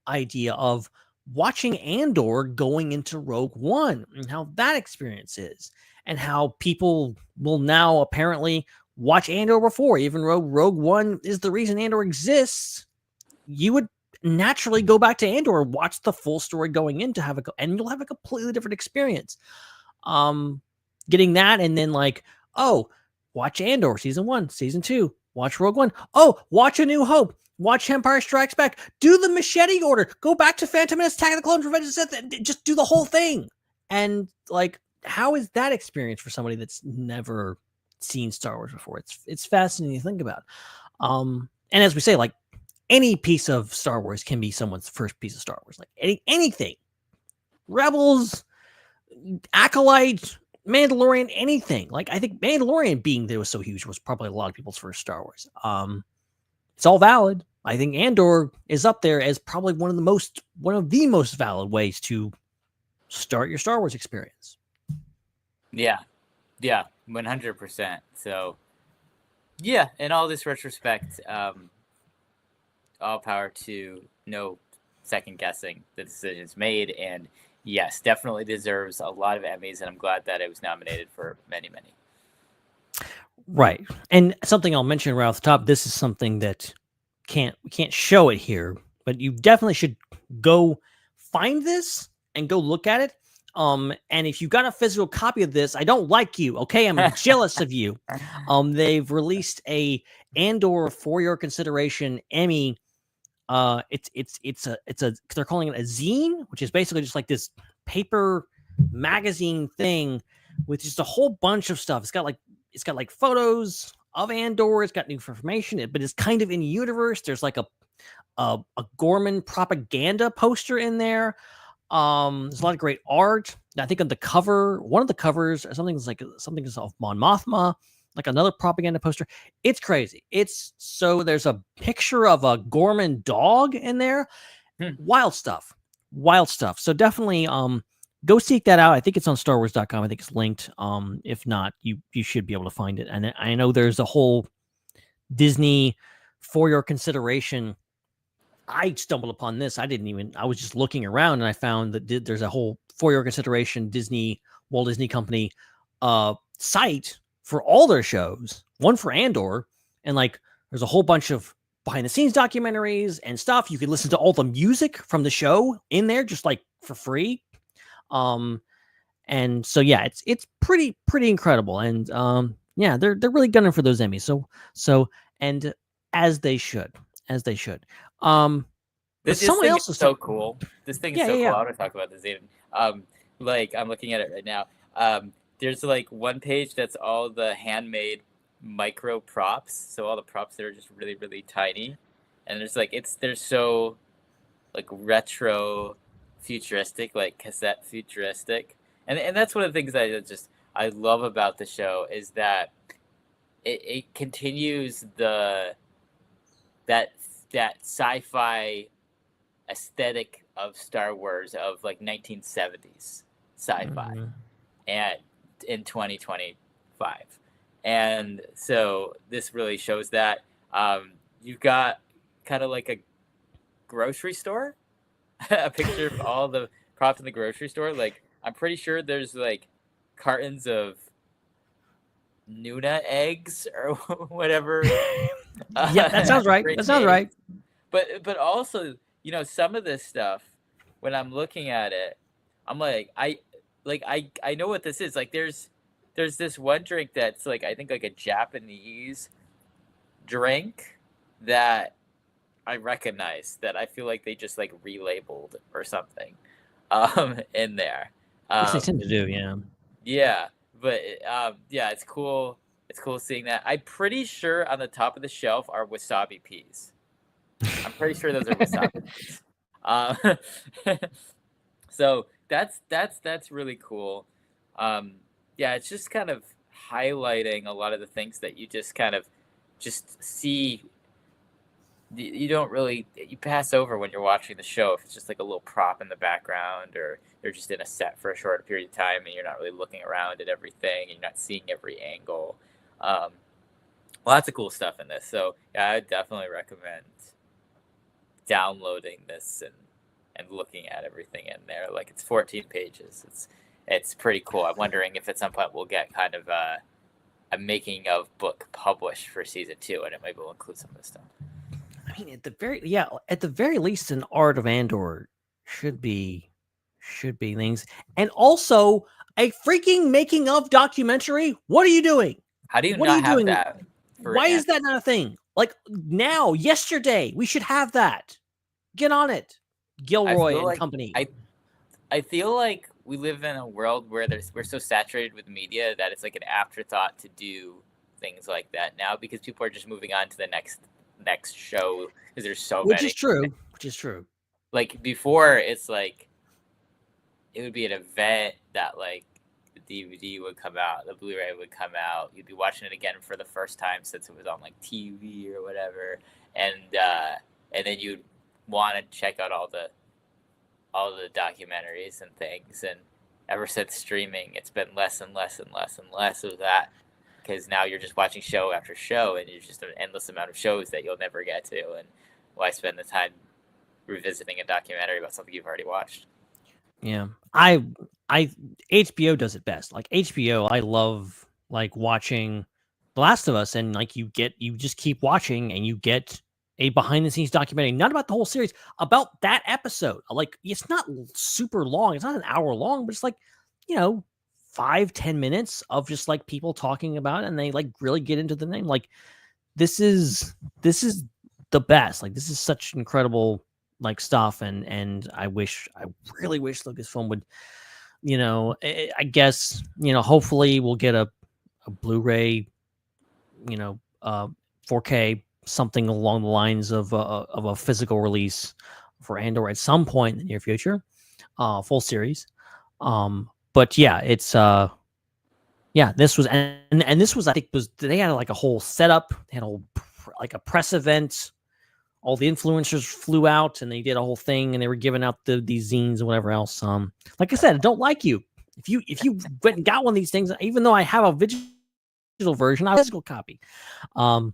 idea of watching Andor going into Rogue One and how that experience is, and how people will now apparently watch Andor before, even Rogue One is the reason Andor exists. You would naturally go back to Andor, watch the full story going in and you'll have a completely different experience. Getting that, and then like, oh, watch Andor season 1, season 2, watch Rogue One. Oh, watch A New Hope. Watch Empire Strikes Back. Do the machete order. Go back to Phantom Menace, Attack of the Clones, Revenge of the Sith. Just do the whole thing. And like, how is that experience for somebody that's never seen Star Wars before? It's fascinating to think about. And as we say, like, any piece of Star Wars can be someone's first piece of Star Wars. Like anything. Rebels, Acolyte, Mandalorian, anything. Like, I think Mandalorian being there was so huge was probably a lot of people's first Star Wars. It's all valid. I think Andor is up there as probably one of the most valid ways to start your Star Wars experience. Yeah, 100%. So, yeah, in all this retrospect, all power to no second guessing the decisions made, and yes, definitely deserves a lot of Emmys, and I'm glad that it was nominated for many, many. Right. And something I'll mention right off the top, this is something that we can't show it here, but you definitely should go find this and go look at it. And if you got a physical copy of this, I don't like you, okay? I'm jealous of you. They've released a Andor for your consideration Emmy. They're calling it a zine, which is basically just like this paper magazine thing with just a whole bunch of stuff. It's got like photos of Andor. It's got new information, but it's kind of in universe. There's like a Gorman propaganda poster in there. There's a lot of great art. I think on the cover, one of the covers, something is of Mon Mothma, like another propaganda poster. It's crazy. There's a picture of a Gorman dog in there. Wild stuff. So definitely, go seek that out. I think it's on StarWars.com. I think it's linked. If not, you should be able to find it. And I know there's a whole Disney for your consideration. I stumbled upon this. I was just looking around and I found that there's a whole for your consideration Walt Disney Company site for all their shows, one for Andor. And like, there's a whole bunch of behind the scenes documentaries and stuff. You can listen to all the music from the show in there, just like for free. And so, yeah, it's pretty incredible. And, yeah, they're really gunning for those Emmys. So, and as they should. This thing is so cool. This thing is so cool. I want to talk about this even. Like, I'm looking at it right now. There's like one page that's all the handmade micro props. So all the props that are just really, really tiny. And there's like, they're so like retro futuristic, like cassette futuristic. And that's one of the things that I love about the show is that it continues that sci-fi aesthetic of Star Wars of like 1970s sci-fi. and in 2025. And so this really shows that you've got kind of like a grocery store, a picture of all the props in the grocery store. Like, I'm pretty sure there's like cartons of Nuna eggs or whatever. Yeah, that sounds right. That sounds right. But also, you know, some of this stuff, when I'm looking at it, I'm like, I know what this is. Like, there's this one drink that's like, I think like a Japanese drink that I recognize, that I feel like they just like relabeled or something in there. Which they tend to do, yeah. Yeah, but yeah, it's cool. It's cool seeing that. I'm pretty sure on the top of the shelf are wasabi peas. I'm pretty sure those are wasabi peas. So that's really cool. Yeah, it's just kind of highlighting a lot of the things that you just kind of just see. You don't really, you pass over when you're watching the show if it's just like a little prop in the background, or they're just in a set for a short period of time and you're not really looking around at everything and you're not seeing every angle. Lots of cool stuff in this. So yeah, I definitely recommend downloading this and looking at everything in there. Like, it's 14 pages. It's pretty cool. I'm wondering if at some point we'll get kind of a making of book published for season 2, and it maybe will include some of this stuff. I mean, at the very least, an Art of Andor should be things, and also a freaking making of documentary. What are you doing? How do you not have that? Why is that not a thing? Like, now, yesterday, we should have that. Get on it, Gilroy and company. I feel like we live in a world where we're so saturated with media that it's like an afterthought to do things like that now, because people are just moving on to the next show because there's so many. Which is true. Like, before, it's like it would be an event that like the DVD would come out, the Blu-ray would come out, you'd be watching it again for the first time since it was on like TV or whatever, and then you'd want to check out all the documentaries and things. And ever since streaming, it's been less and less and less and less of that, because now you're just watching show after show, and you're just an endless amount of shows that you'll never get to. And why spend the time revisiting a documentary about something you've already watched? Yeah, I HBO does it best. Like, HBO, I love like watching The Last of Us, and like you just keep watching and you get a behind the scenes documentary, not about the whole series, about that episode. Like, it's not super long. It's not an hour long, but it's like, 5-10 minutes of just like people talking about it, and they like really get into the name. Like, this is the best. Like, this is such incredible like stuff, and I really wish Lucasfilm would, I guess, hopefully we'll get a Blu-ray, 4K, something along the lines of a physical release for Andor at some point in the near future, full series. But yeah, it's this was, and this was, I think, they had like a whole setup, they had like a press event. All the influencers flew out and they did a whole thing, and they were giving out these zines and whatever else. Like I said, I don't like you. If you went and got one of these things, even though I have a digital version, I have a physical copy. Nah,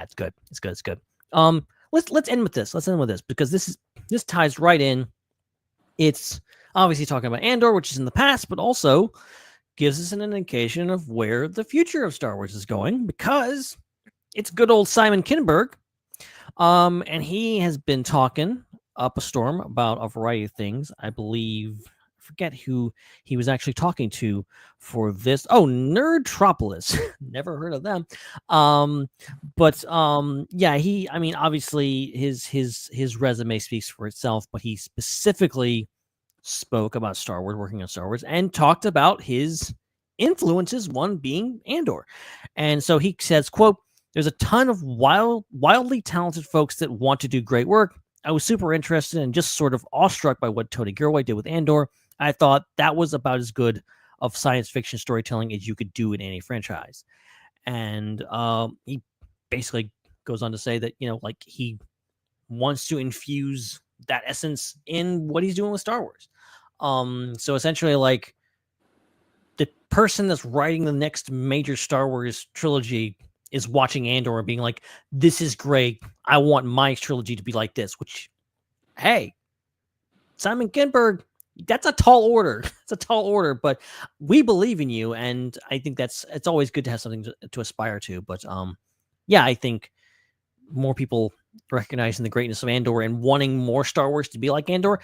it's good. It's good. Let's end with this. Because this ties right in. It's obviously talking about Andor, which is in the past, but also gives us an indication of where the future of Star Wars is going, because it's good old Simon Kinberg. And he has been talking up a storm about a variety of things. I believe, I forget who he was actually talking to for this. Oh, Nerdtropolis. Never heard of them. Yeah, obviously his resume speaks for itself, but he specifically spoke about Star Wars, working on Star Wars, and talked about his influences, one being Andor. And so he says, quote, "There's a ton of wildly talented folks that want to do great work. I was super interested and just sort of awestruck by what Tony Gilroy did with Andor. I thought that was about as good of science fiction storytelling as you could do in any franchise." And he basically goes on to say that, like, he wants to infuse that essence in what he's doing with Star Wars. So essentially, like, the person that's writing the next major Star Wars trilogy is watching Andor and being like, this is great. I want my trilogy to be like this, which, hey, Simon Kinberg, that's a tall order. It's a tall order, but we believe in you. And I think it's always good to have something to aspire to. But yeah, I think more people recognizing the greatness of Andor and wanting more Star Wars to be like Andor,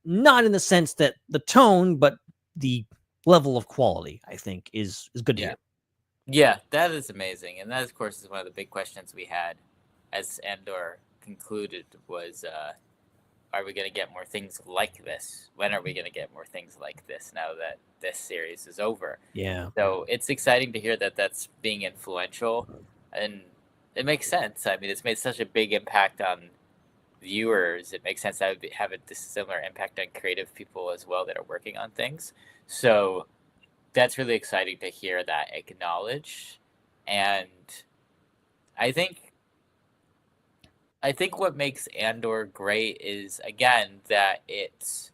not in the sense that the tone, but the level of quality, I think, is good to hear. Yeah, that is amazing. And that, of course, is one of the big questions we had as Andor concluded was, are we going to get more things like this? When are we going to get more things like this now that this series is over? Yeah. So it's exciting to hear that that's being influential. And it makes sense. I mean, it's made such a big impact on viewers. It makes sense that it would have a similar impact on creative people as well that are working on things. So that's really exciting to hear that acknowledged. And I think what makes Andor great is, again, that it's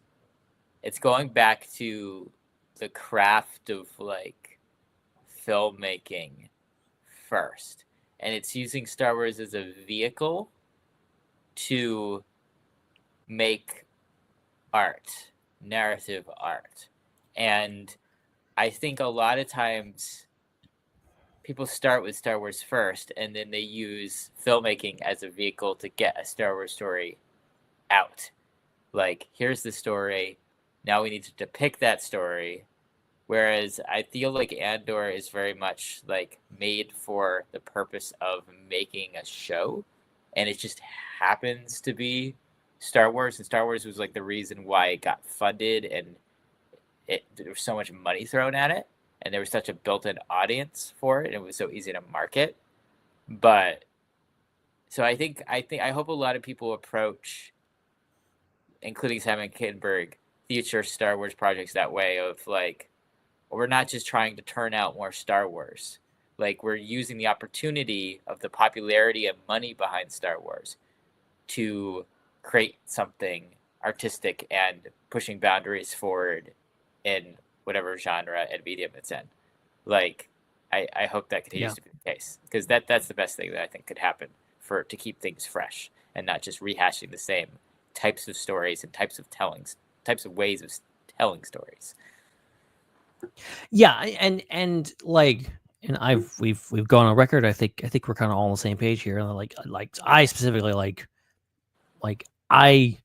going back to the craft of like filmmaking first. And it's using Star Wars as a vehicle to make art, narrative art. And I think a lot of times people start with Star Wars first, and then they use filmmaking as a vehicle to get a Star Wars story out. Like, here's the story. Now we need to depict that story. Whereas I feel like Andor is very much like made for the purpose of making a show. And it just happens to be Star Wars. And Star Wars was like the reason why it got funded, and there was so much money thrown at it. And there was such a built-in audience for it, and it was so easy to market. But so I hope a lot of people approach, including Simon Kinberg, future Star Wars projects that way of like, we're not just trying to turn out more Star Wars. Like, we're using the opportunity of the popularity and money behind Star Wars to create something artistic and pushing boundaries forward in whatever genre and medium it's in. Like, I hope that continues to be the case, because that's the best thing that I think could happen to keep things fresh and not just rehashing the same types of stories and types of ways of telling stories. Yeah, and like, and we've gone on record. I think we're kind of all on the same page here. Like I specifically like I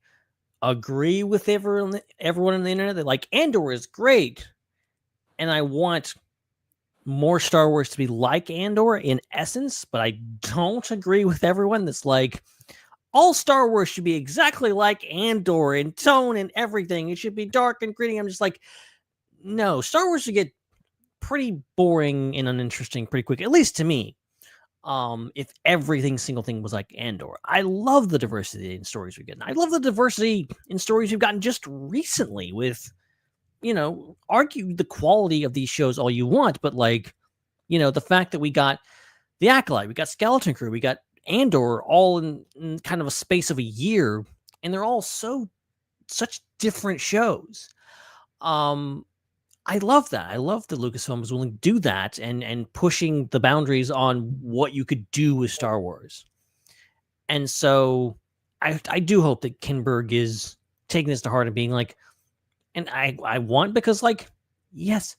agree with everyone on the internet that like Andor is great, and I want more Star Wars to be like Andor in essence, but I don't agree with everyone that's like all Star Wars should be exactly like Andor in tone and everything. It should be dark and gritty. I'm just like, no, Star Wars should get pretty boring and uninteresting pretty quick, at least to me. If single thing was like Andor. I love the diversity in stories we're getting. I love the diversity in stories we've gotten just recently with, argue the quality of these shows all you want, but like, the fact that we got The Acolyte, we got Skeleton Crew, we got Andor all in kind of a space of a year, and they're all such different shows. I love that. I love that Lucasfilm was willing to do that and pushing the boundaries on what you could do with Star Wars. And so I do hope that Kinberg is taking this to heart and being like, and I want, because like, yes,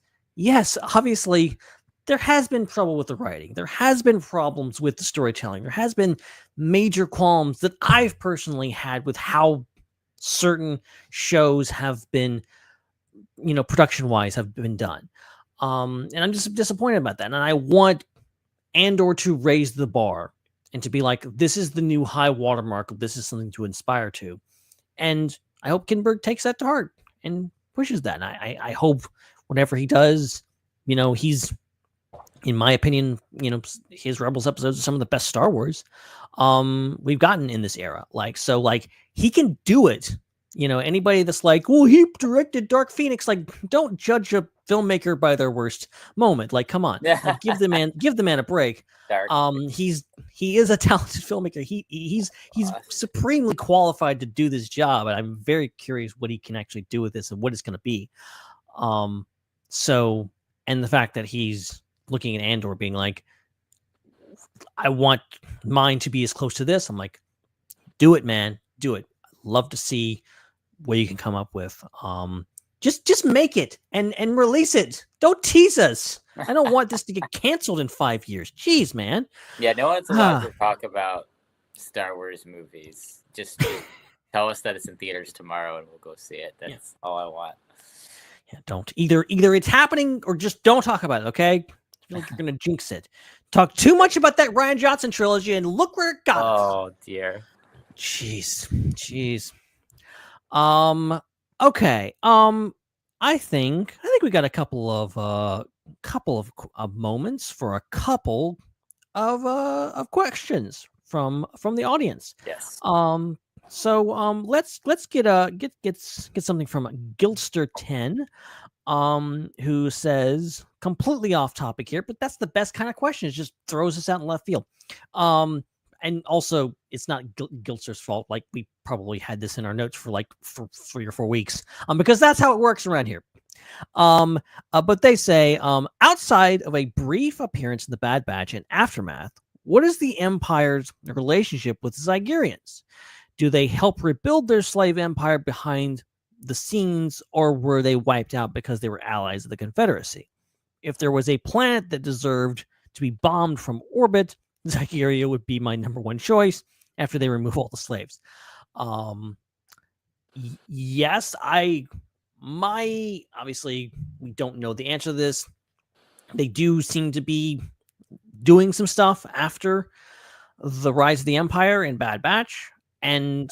obviously there has been trouble with the writing. There has been problems with the storytelling. There has been major qualms that I've personally had with how certain shows have been, production-wise have been done. And I'm just disappointed about that. And I want Andor to raise the bar and to be like, this is the new high watermark. This is something to inspire to. And I hope Kinberg takes that to heart and pushes that. And I hope whatever he does, he's, in my opinion, his Rebels episodes are some of the best Star Wars we've gotten in this era. So he can do it. Anybody that's like, well, he directed Dark Phoenix, like, don't judge a filmmaker by their worst moment. Like, come on, like, give the man a break. He is a talented filmmaker. He's supremely qualified to do this job, and I'm very curious what he can actually do with this and what it's going to be. So And the fact that he's looking at Andor being like, I want mine to be as close to this. I'm like, do it, man. Do it. Love to see what you can come up with. Just make it and release it. Don't tease us. I don't want this to get canceled in 5 years. Jeez, man. Yeah, no one's allowed to talk about Star Wars movies. Just tell us that it's in theaters tomorrow and we'll go see it. That's all I want. Yeah, don't. Either it's happening or just don't talk about it, okay? I feel like you're going to jinx it. Talk too much about that Rian Johnson trilogy and look where it got us. Oh, dear. Jeez. Okay. I think we got a couple of moments for a couple of questions from the audience. Yes. So let's get something from Gilster10, who says, completely off topic here, but that's the best kind of question. It just throws us out in left field. And also, it's not Gilster's fault. Like, we probably had this in our notes for 3 or 4 weeks, because that's how it works around here. But they say, outside of a brief appearance in the Bad Batch and Aftermath, what is the Empire's relationship with the Zygerians? Do they help rebuild their slave empire behind the scenes, or were they wiped out because they were allies of the Confederacy? If there was a planet that deserved to be bombed from orbit, Zygeria would be my number one choice after they remove all the slaves. Yes, obviously we don't know the answer to this. They do seem to be doing some stuff after the rise of the Empire in Bad Batch, and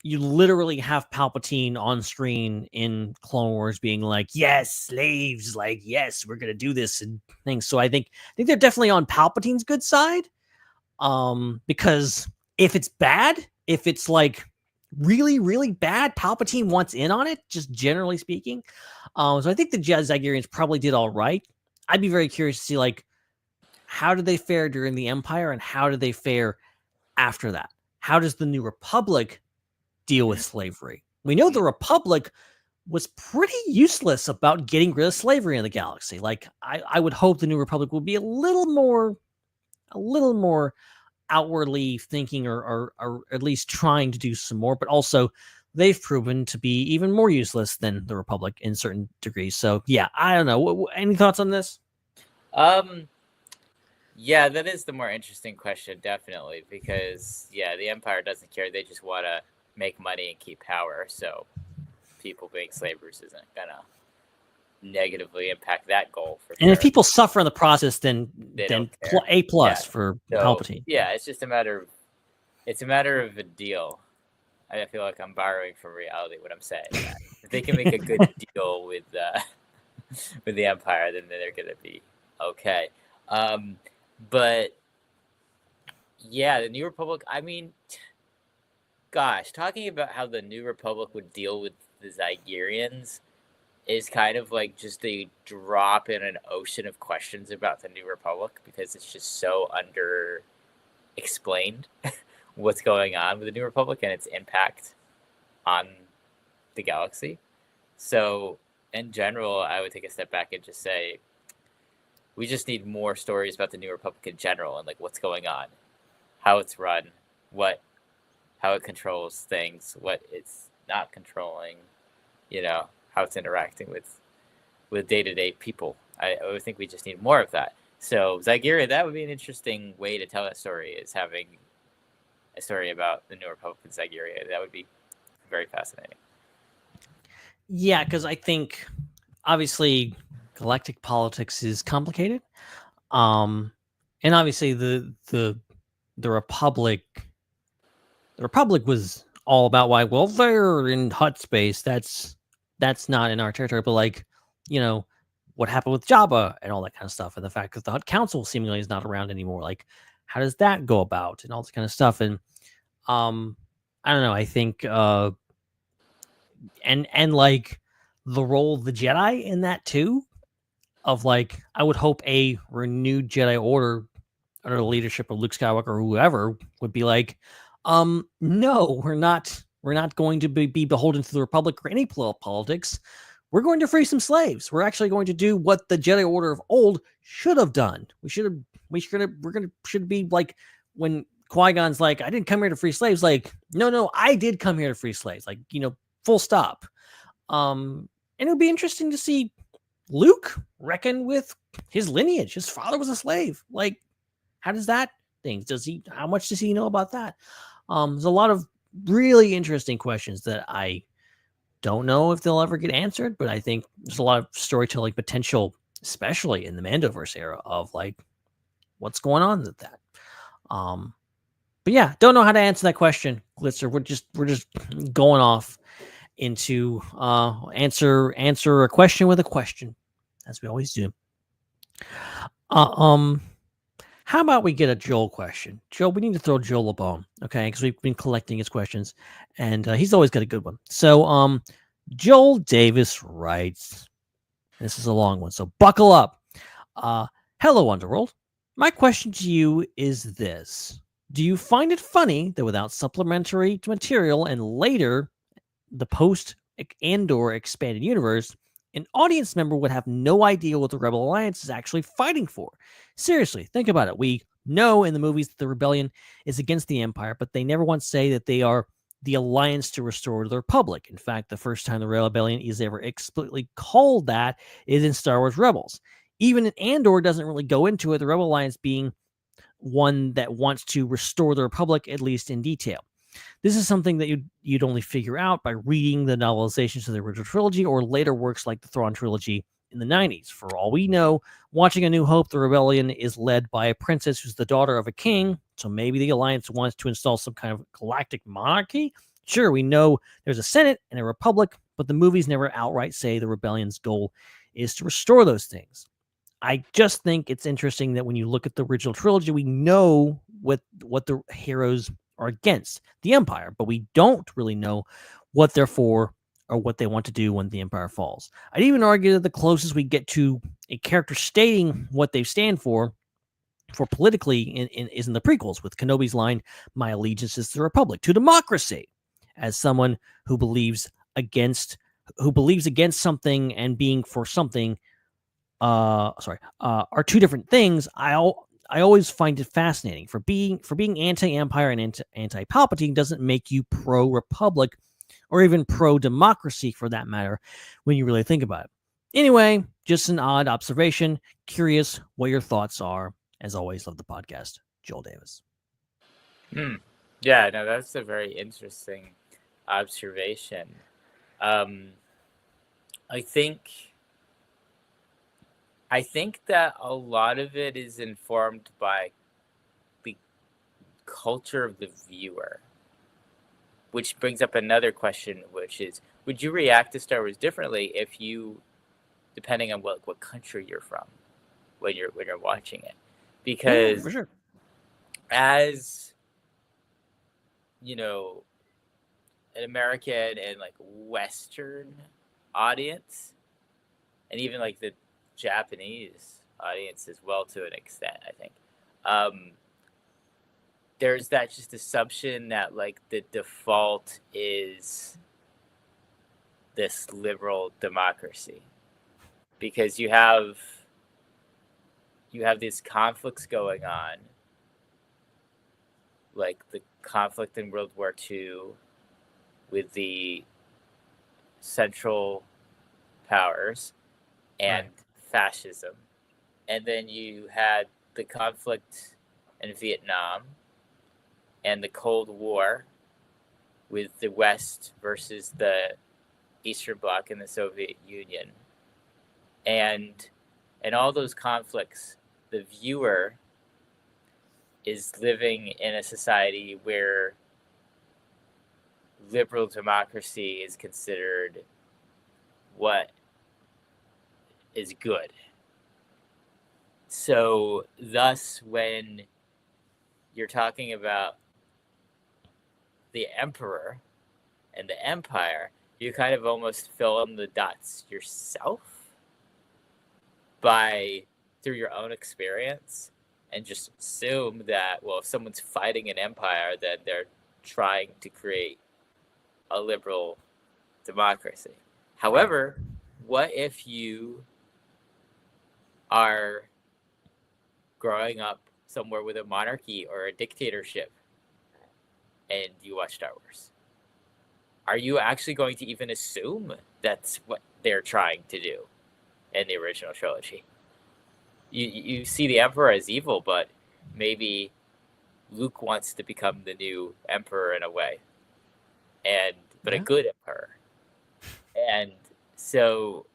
you literally have Palpatine on screen in Clone Wars being like, yes, slaves, yes, we're gonna do this and things. So I think they're definitely on Palpatine's good side. Because if it's bad, if it's really, really bad, Palpatine wants in on it, just generally speaking. So I think the Zygerians probably did all right. I'd be very curious to see how did they fare during the Empire and how did they fare after that? How does the New Republic deal with slavery? We know the Republic was pretty useless about getting rid of slavery in the galaxy. I would hope the New Republic would be a little more outwardly thinking or at least trying to do some more, but also they've proven to be even more useless than the Republic in certain degrees. So yeah, I don't know. Any thoughts on this? Yeah, that is the more interesting question, definitely, because the Empire doesn't care. They just want to make money and keep power. So people being slavers isn't gonna negatively impact that goal. And if people suffer in the process, then A+ for Palpatine. Yeah, it's just a matter of a deal. I feel like I'm borrowing from reality what I'm saying. If they can make a good deal with the Empire, then they're gonna be okay. But yeah, the New Republic, I mean, gosh, talking about how the New Republic would deal with the Zygerians is kind of just a drop in an ocean of questions about the New Republic, because it's just so under explained what's going on with the New Republic and its impact on the galaxy. So in general, I would take a step back and just say, we just need more stories about the New Republic in general and what's going on, how it's run, how it controls things, what it's not controlling, how it's interacting with day-to-day people. I would think we just need more of that. So Zygeria, that would be an interesting way to tell that story, is having a story about the New Republic and Zygeria. That would be very fascinating. Yeah, because I think obviously galactic politics is complicated. And obviously the Republic was all about they're in Hutt space. That's not in our territory, but what happened with Jabba and all that kind of stuff, and the fact that the Hutt Council seemingly is not around anymore. How does that go about, and all this kind of stuff? And I don't know. I think and the role of the Jedi in that too, of I would hope a renewed Jedi Order under the leadership of Luke Skywalker or whoever would be no, we're not going to be beholden to the Republic or any politics. we're going to free some slaves. We're actually going to do what the Jedi Order of old should have done. Should be like when Qui-Gon's like, I didn't come here to free slaves. Like, no, I did come here to free slaves. Like, full stop. And it would be interesting to see Luke reckon with his lineage. His father was a slave. Like, how does that thing? How much does he know about that? There's a lot of really interesting questions that I don't know if they'll ever get answered, but I think there's a lot of storytelling potential, especially in the Mandoverse era, of like what's going on with that. But yeah, don't know how to answer that question, Glitzer. We're just going off into answer a question with a question, as we always do. How about we get a Joel question? Joel, we need to throw Joel a bone, okay? Because we've been collecting his questions, and he's always got a good one. So, Joel Davis writes, this is a long one, so buckle up. Hello, Underworld. My question to you is this. Do you find it funny that without supplementary material and later the post-Andor expanded universe, an audience member would have no idea what the Rebel Alliance is actually fighting for? Seriously, think about it. We know in the movies that the rebellion is against the Empire, but they never once say that they are the alliance to restore the Republic. In fact, the first time the rebellion is ever explicitly called that is in Star Wars Rebels. Even in Andor doesn't really go into it, the Rebel Alliance being one that wants to restore the Republic, at least in detail. This is something that you'd only figure out by reading the novelizations of the original trilogy or later works like the Thrawn trilogy in the 90s. For all we know, watching A New Hope, the rebellion is led by a princess who's the daughter of a king, so maybe the Alliance wants to install some kind of galactic monarchy. Sure, we know there's a Senate and a Republic, but the movies never outright say the rebellion's goal is to restore those things. I just think it's interesting that when you look at the original trilogy, we know what the heroes are against, the Empire, but we don't really know what they're for or what they want to do when the Empire falls. I'd even argue that the closest we get to a character stating what they stand for politically is in the prequels with Kenobi's line, "My allegiance is to the Republic, to democracy," as someone who believes against something and being for something are two different things. I always find it fascinating. For being anti-Empire and anti-Palpatine doesn't make you pro-Republic or even pro-democracy for that matter when you really think about it. Anyway, just an odd observation. Curious what your thoughts are. As always, love the podcast. Joel Davis. Yeah, no, that's a very interesting observation. I think that a lot of it is informed by the culture of the viewer, which brings up another question, which is, would you react to Star Wars differently if you, depending on what country you're from, when you're watching it? Because for sure. As an American and like Western audience, and even like the Japanese audience as well to an extent, I think there's that just assumption that like the default is this liberal democracy, because you have these conflicts going on, like the conflict in World War II with the Central Powers and fascism. And then you had the conflict in Vietnam and the Cold War with the West versus the Eastern Bloc and the Soviet Union. And in all those conflicts, the viewer is living in a society where liberal democracy is considered what is good. So thus, when you're talking about the Emperor and the Empire, you kind of almost fill in the dots yourself through your own experience, and just assume that, well, if someone's fighting an empire, then they're trying to create a liberal democracy. However, what if you are growing up somewhere with a monarchy or a dictatorship and you watch Star Wars? Are you actually going to even assume that's what they're trying to do in the original trilogy? You see the Emperor as evil, but maybe Luke wants to become the new Emperor in a way, but a good Emperor. And so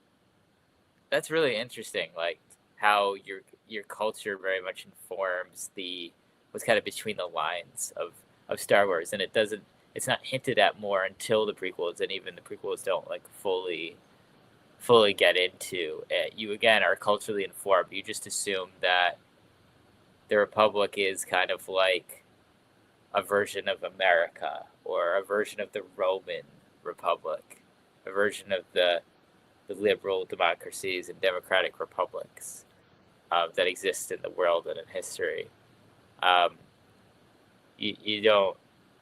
that's really interesting, like how your culture very much informs what's kind of between the lines of Star Wars, and it's not hinted at more until the prequels, and even the prequels don't like fully get into it. You again are culturally informed. You just assume that the Republic is kind of like a version of America, or a version of the Roman Republic, a version of the liberal democracies and democratic republics that exist in the world and in history. You don't,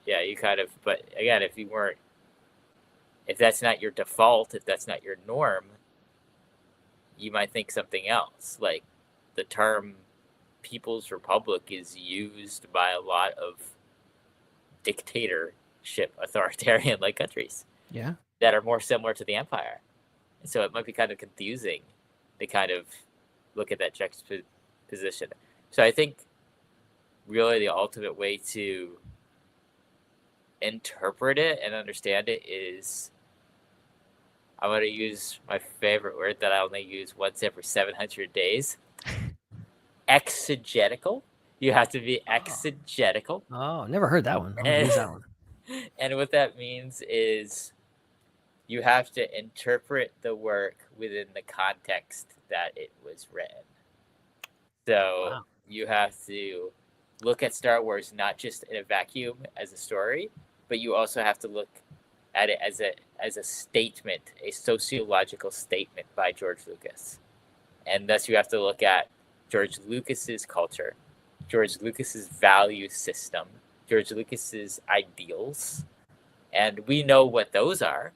you kind of, but again, if that's not your default, if that's not your norm, you might think something else. Like the term People's Republic is used by a lot of dictatorship, authoritarian-like countries that are more similar to the Empire. And so it might be kind of confusing to kind of look at that juxtaposition. So I think really the ultimate way to interpret it and understand it is, I'm going to use my favorite word that I only use once every 700 days. Exegetical. You have to be exegetical. Oh, never heard that one. I'll use that one. And what that means is you have to interpret the work within the context that it was written. So you have to look at Star Wars not just in a vacuum as a story, but you also have to look at it as a statement, a sociological statement by George Lucas. And thus you have to look at George Lucas's culture, George Lucas's value system, George Lucas's ideals. And we know what those are.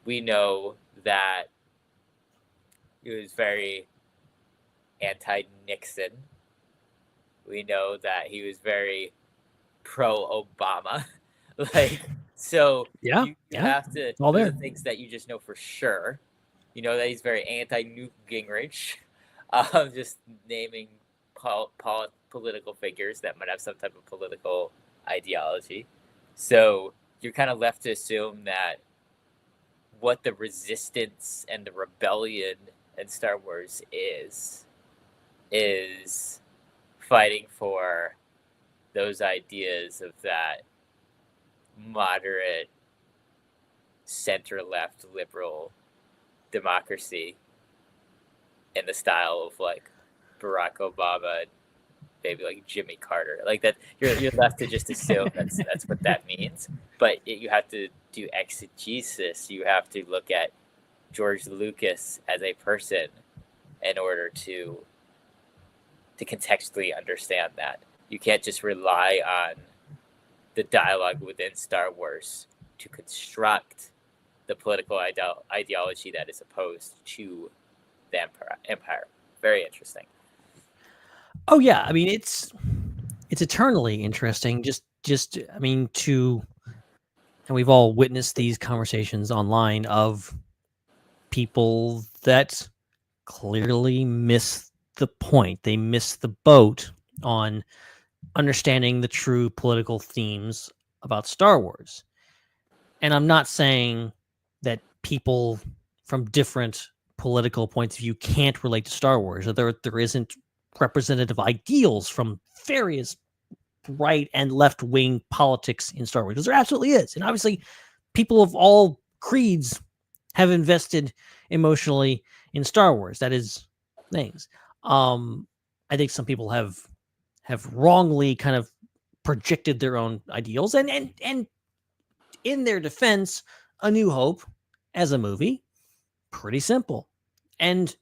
We know that he was very anti-Nixon. We know that he was very pro-Obama. You have to all do there. The things that you just know for sure. You know that he's very anti-Newt Gingrich. Just naming political figures that might have some type of political ideology. So you're kind of left to assume that what the resistance and the rebellion in Star Wars is fighting for those ideas of that moderate, center-left, liberal democracy in the style of like Barack Obama and maybe like Jimmy Carter. Like that, you're left to just assume that's what that means. But you have to do exegesis. You have to look at George Lucas as a person in order to contextually understand that. You can't just rely on the dialogue within Star Wars to construct the political ideology that is opposed to the Empire. Very interesting. Oh yeah, I mean it's eternally interesting. Just I mean and we've all witnessed these conversations online of people that clearly miss the point. They miss the boat on understanding the true political themes about Star Wars. And I'm not saying that people from different political points of view can't relate to Star Wars, or there isn't representative ideals from various right and left wing politics in Star Wars, because there absolutely is. And obviously people of all creeds have invested emotionally in Star Wars. That is things. I think some people have wrongly kind of projected their own ideals, and in their defense, A New Hope as a movie, pretty simple and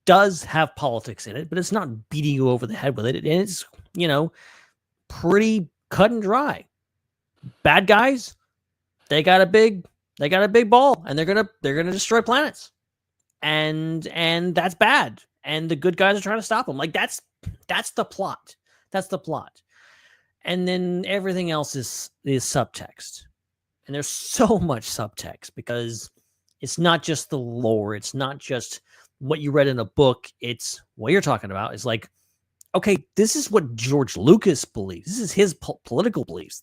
does have politics in it, but it's not beating you over the head with it. And it's, pretty cut and dry. Bad guys, they got a big ball, and they're gonna destroy planets. and that's bad, and the good guys are trying to stop him. Like that's the plot. That's the plot. And then everything else is subtext. And there's so much subtext because it's not just the lore. It's not just what you read in a book. It's what you're talking about. It's like, okay, this is what George Lucas believes. This is his political beliefs.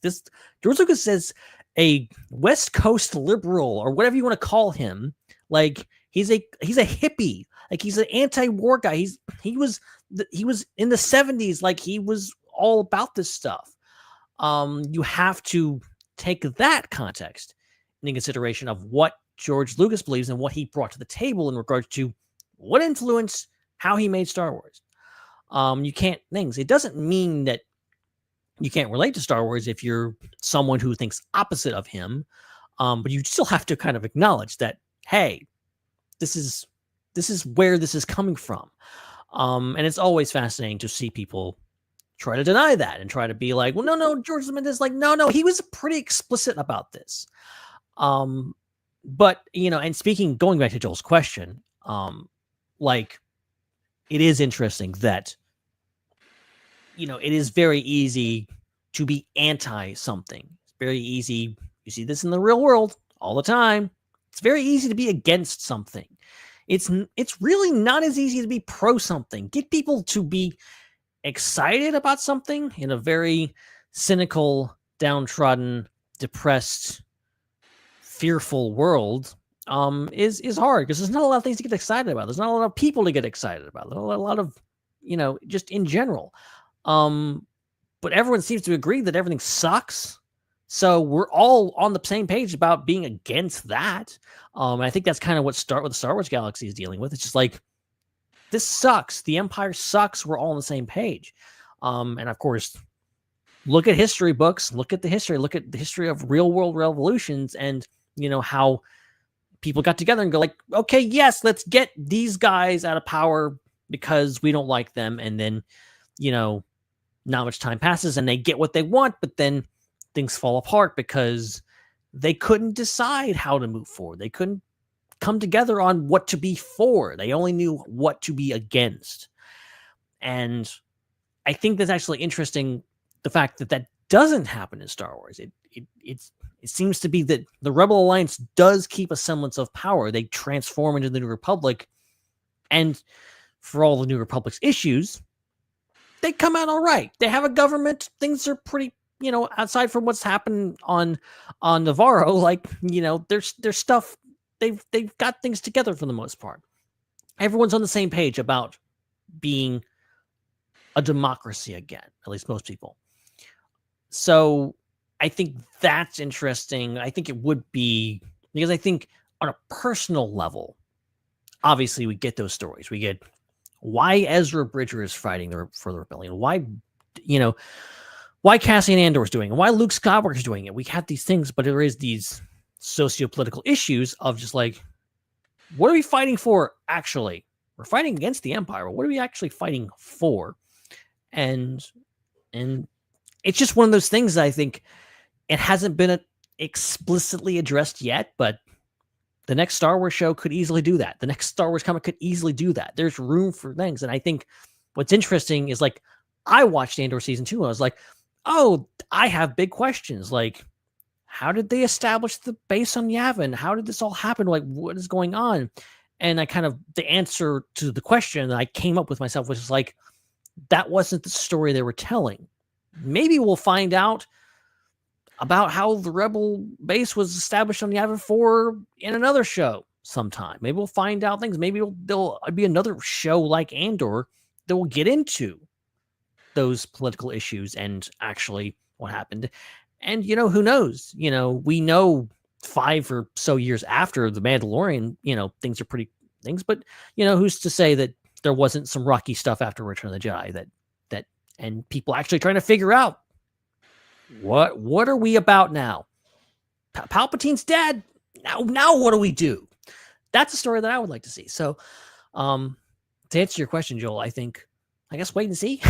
George Lucas says a West Coast liberal or whatever you want to call him. Like he's a hippie. Like he's an anti-war guy. He was in the 70s. Like he was all about this stuff. You have to take that context into consideration of what George Lucas believes and what he brought to the table in regards to what influenced how he made Star Wars. You can't things. It doesn't mean that you can't relate to Star Wars if you're someone who thinks opposite of him. But you still have to kind of acknowledge that, hey, this is where this is coming from. And it's always fascinating to see people try to deny that and try to be like, well, no, George Lucas is like, no, he was pretty explicit about this. But, and going back to Joel's question, like, it is interesting that, it is very easy to be anti something. It's very easy. You see this in the real world all the time. It's very easy to be against something. It's really not as easy to be pro something. Get people to be excited about something in a very cynical, downtrodden, depressed, fearful world is hard because there's not a lot of things to get excited about. There's not a lot of people to get excited about. There's not a lot of, just in general. But everyone seems to agree that everything sucks. So we're all on the same page about being against that. I think that's kind of what the Star Wars galaxy is dealing with. It's just like, this sucks. The Empire sucks. We're all on the same page. And of course, look at history books. Look at the history of real world revolutions and, how people got together and go like, okay, yes, let's get these guys out of power because we don't like them. And then, not much time passes and they get what they want, but then things fall apart because they couldn't decide how to move forward. They couldn't come together on what to be for. They only knew what to be against. And I think that's actually interesting, the fact that doesn't happen in Star Wars. It seems to be that the Rebel Alliance does keep a semblance of power. They transform into the New Republic, and for all the New Republic's issues, they come out all right. They have a government. Things are pretty, outside from what's happened on Navarro, like, there's stuff. They've got things together for the most part. Everyone's on the same page about being a democracy again, at least most people. So I think that's interesting. I think it would be, because I think on a personal level, obviously we get those stories. We get why Ezra Bridger is fighting for the rebellion. Why Cassian Andor is doing it. Why Luke Skywalker is doing it. We have these things, but there is these socio-political issues of just like, what are we fighting for actually? We're fighting against the Empire. What are we actually fighting for? And it's just one of those things that I think it hasn't been explicitly addressed yet, but the next Star Wars show could easily do that. The next Star Wars comic could easily do that. There's room for things. And I think what's interesting is, like, I watched Andor season 2 and I was like, oh, I have big questions. Like, how did they establish the base on Yavin? How did this all happen? Like, what is going on? And the answer to the question that I came up with myself was just like, that wasn't the story they were telling. Maybe we'll find out about how the Rebel base was established on Yavin 4 in another show sometime. Maybe we'll find out things. Maybe there'll be another show like Andor that will get into those political issues and actually what happened. And, who knows? We know 5 or so years after The Mandalorian, things are pretty things. But, who's to say that there wasn't some rocky stuff after Return of the Jedi and people actually trying to figure out what are we about now? Palpatine's dead. Now what do we do? That's a story that I would like to see. So, to answer your question, Joel, I guess wait and see.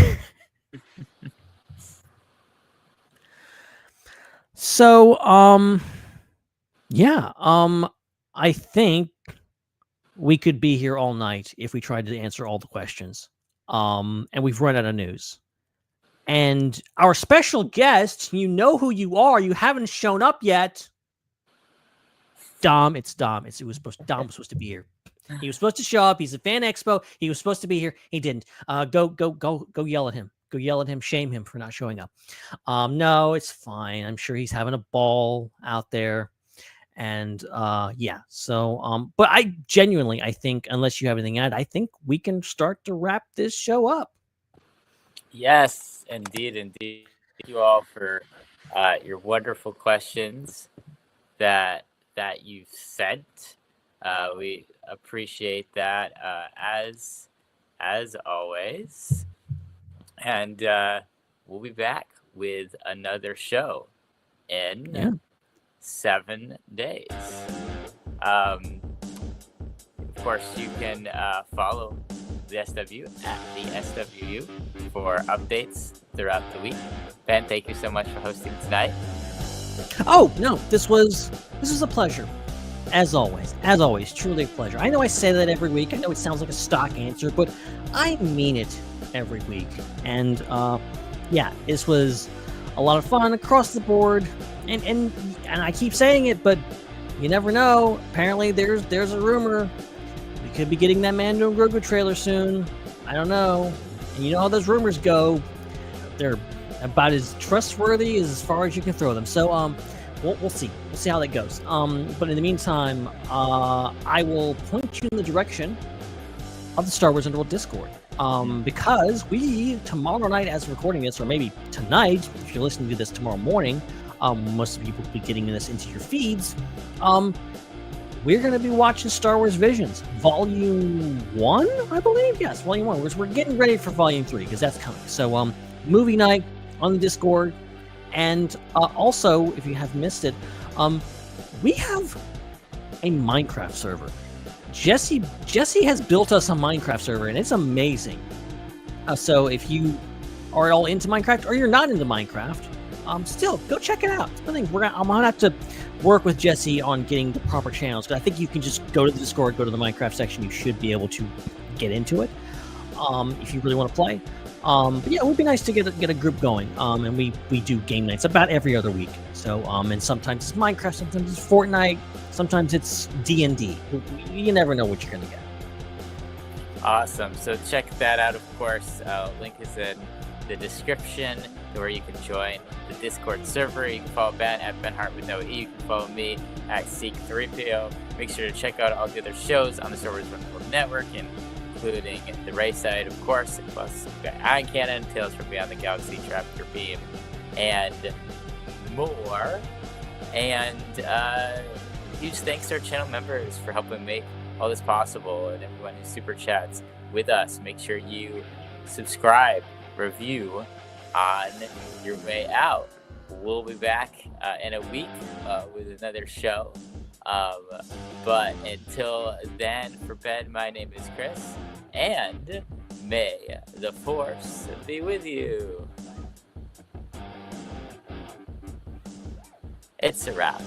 So, I think we could be here all night if we tried to answer all the questions. And we've run out of news. And our special guest, you know who you are. You haven't shown up yet. Dom, it's Dom. Dom was supposed to be here. He was supposed to show up. He's at Fan Expo. He was supposed to be here. He didn't. Go yell at him. Go yell at him. Shame him for not showing up. No, it's fine. I'm sure he's having a ball out there. And yeah. So, but I think, unless you have anything to add, I think we can start to wrap this show up. Yes, indeed. Thank you all for your wonderful questions that you've sent. We appreciate that as always. And we'll be back with another show in 7 days. Of course, you can follow the SWU at the SWU for updates throughout the week. Ben, thank you so much for hosting tonight. Oh no, this was a pleasure. As always, truly a pleasure. I know I say that every week. I know it sounds like a stock answer, but I mean it every week. And yeah, this was a lot of fun across the board. And I keep saying it, but you never know. Apparently, there's a rumor we could be getting that Mando and Grogu trailer soon. I don't know. And you know how those rumors go. They're about as trustworthy as far as you can throw them. So we'll see. We'll see how that goes. But in the meantime, I will point you in the direction of the Star Wars Underworld Discord. Because we, tomorrow night as we're recording this, or maybe tonight, if you're listening to this tomorrow morning, most of you will be getting this into your feeds. We're going to be watching Star Wars Visions, Volume 1, I believe? Yes, Volume 1. We're getting ready for Volume 3, because that's coming. So, movie night on the Discord. And also, if you have missed it, we have a Minecraft server. Jesse has built us a Minecraft server, and it's amazing. So if you are at all into Minecraft, or you're not into Minecraft, still go check it out. I'm gonna have to work with Jesse on getting the proper channels, because I think you can just go to the Discord, go to the Minecraft section. You should be able to get into it if you really want to play. But yeah, it would be nice to get a group going. And we do game nights about every other week. So and sometimes it's Minecraft, sometimes it's Fortnite, sometimes it's D&D. You never know what you're gonna get. Awesome. So check that out. Of course, link is in the description where you can join the Discord server. You can follow Ben at BenHart with no E. You can follow me at Seek3PO. Make sure to check out all the other shows on the Star Wars Underworld Network, including the Raeside, of course, plus we've got Iron Cannon, Tales from Beyond the Galaxy, Traptor Beam, and more. And huge thanks to our channel members for helping make all this possible, and everyone who super chats with us. Make sure you subscribe, review on your way out. We'll be back in a week with another show. But until then, for Ben, my name is Chris, and may the Force be with you. It's a wrap.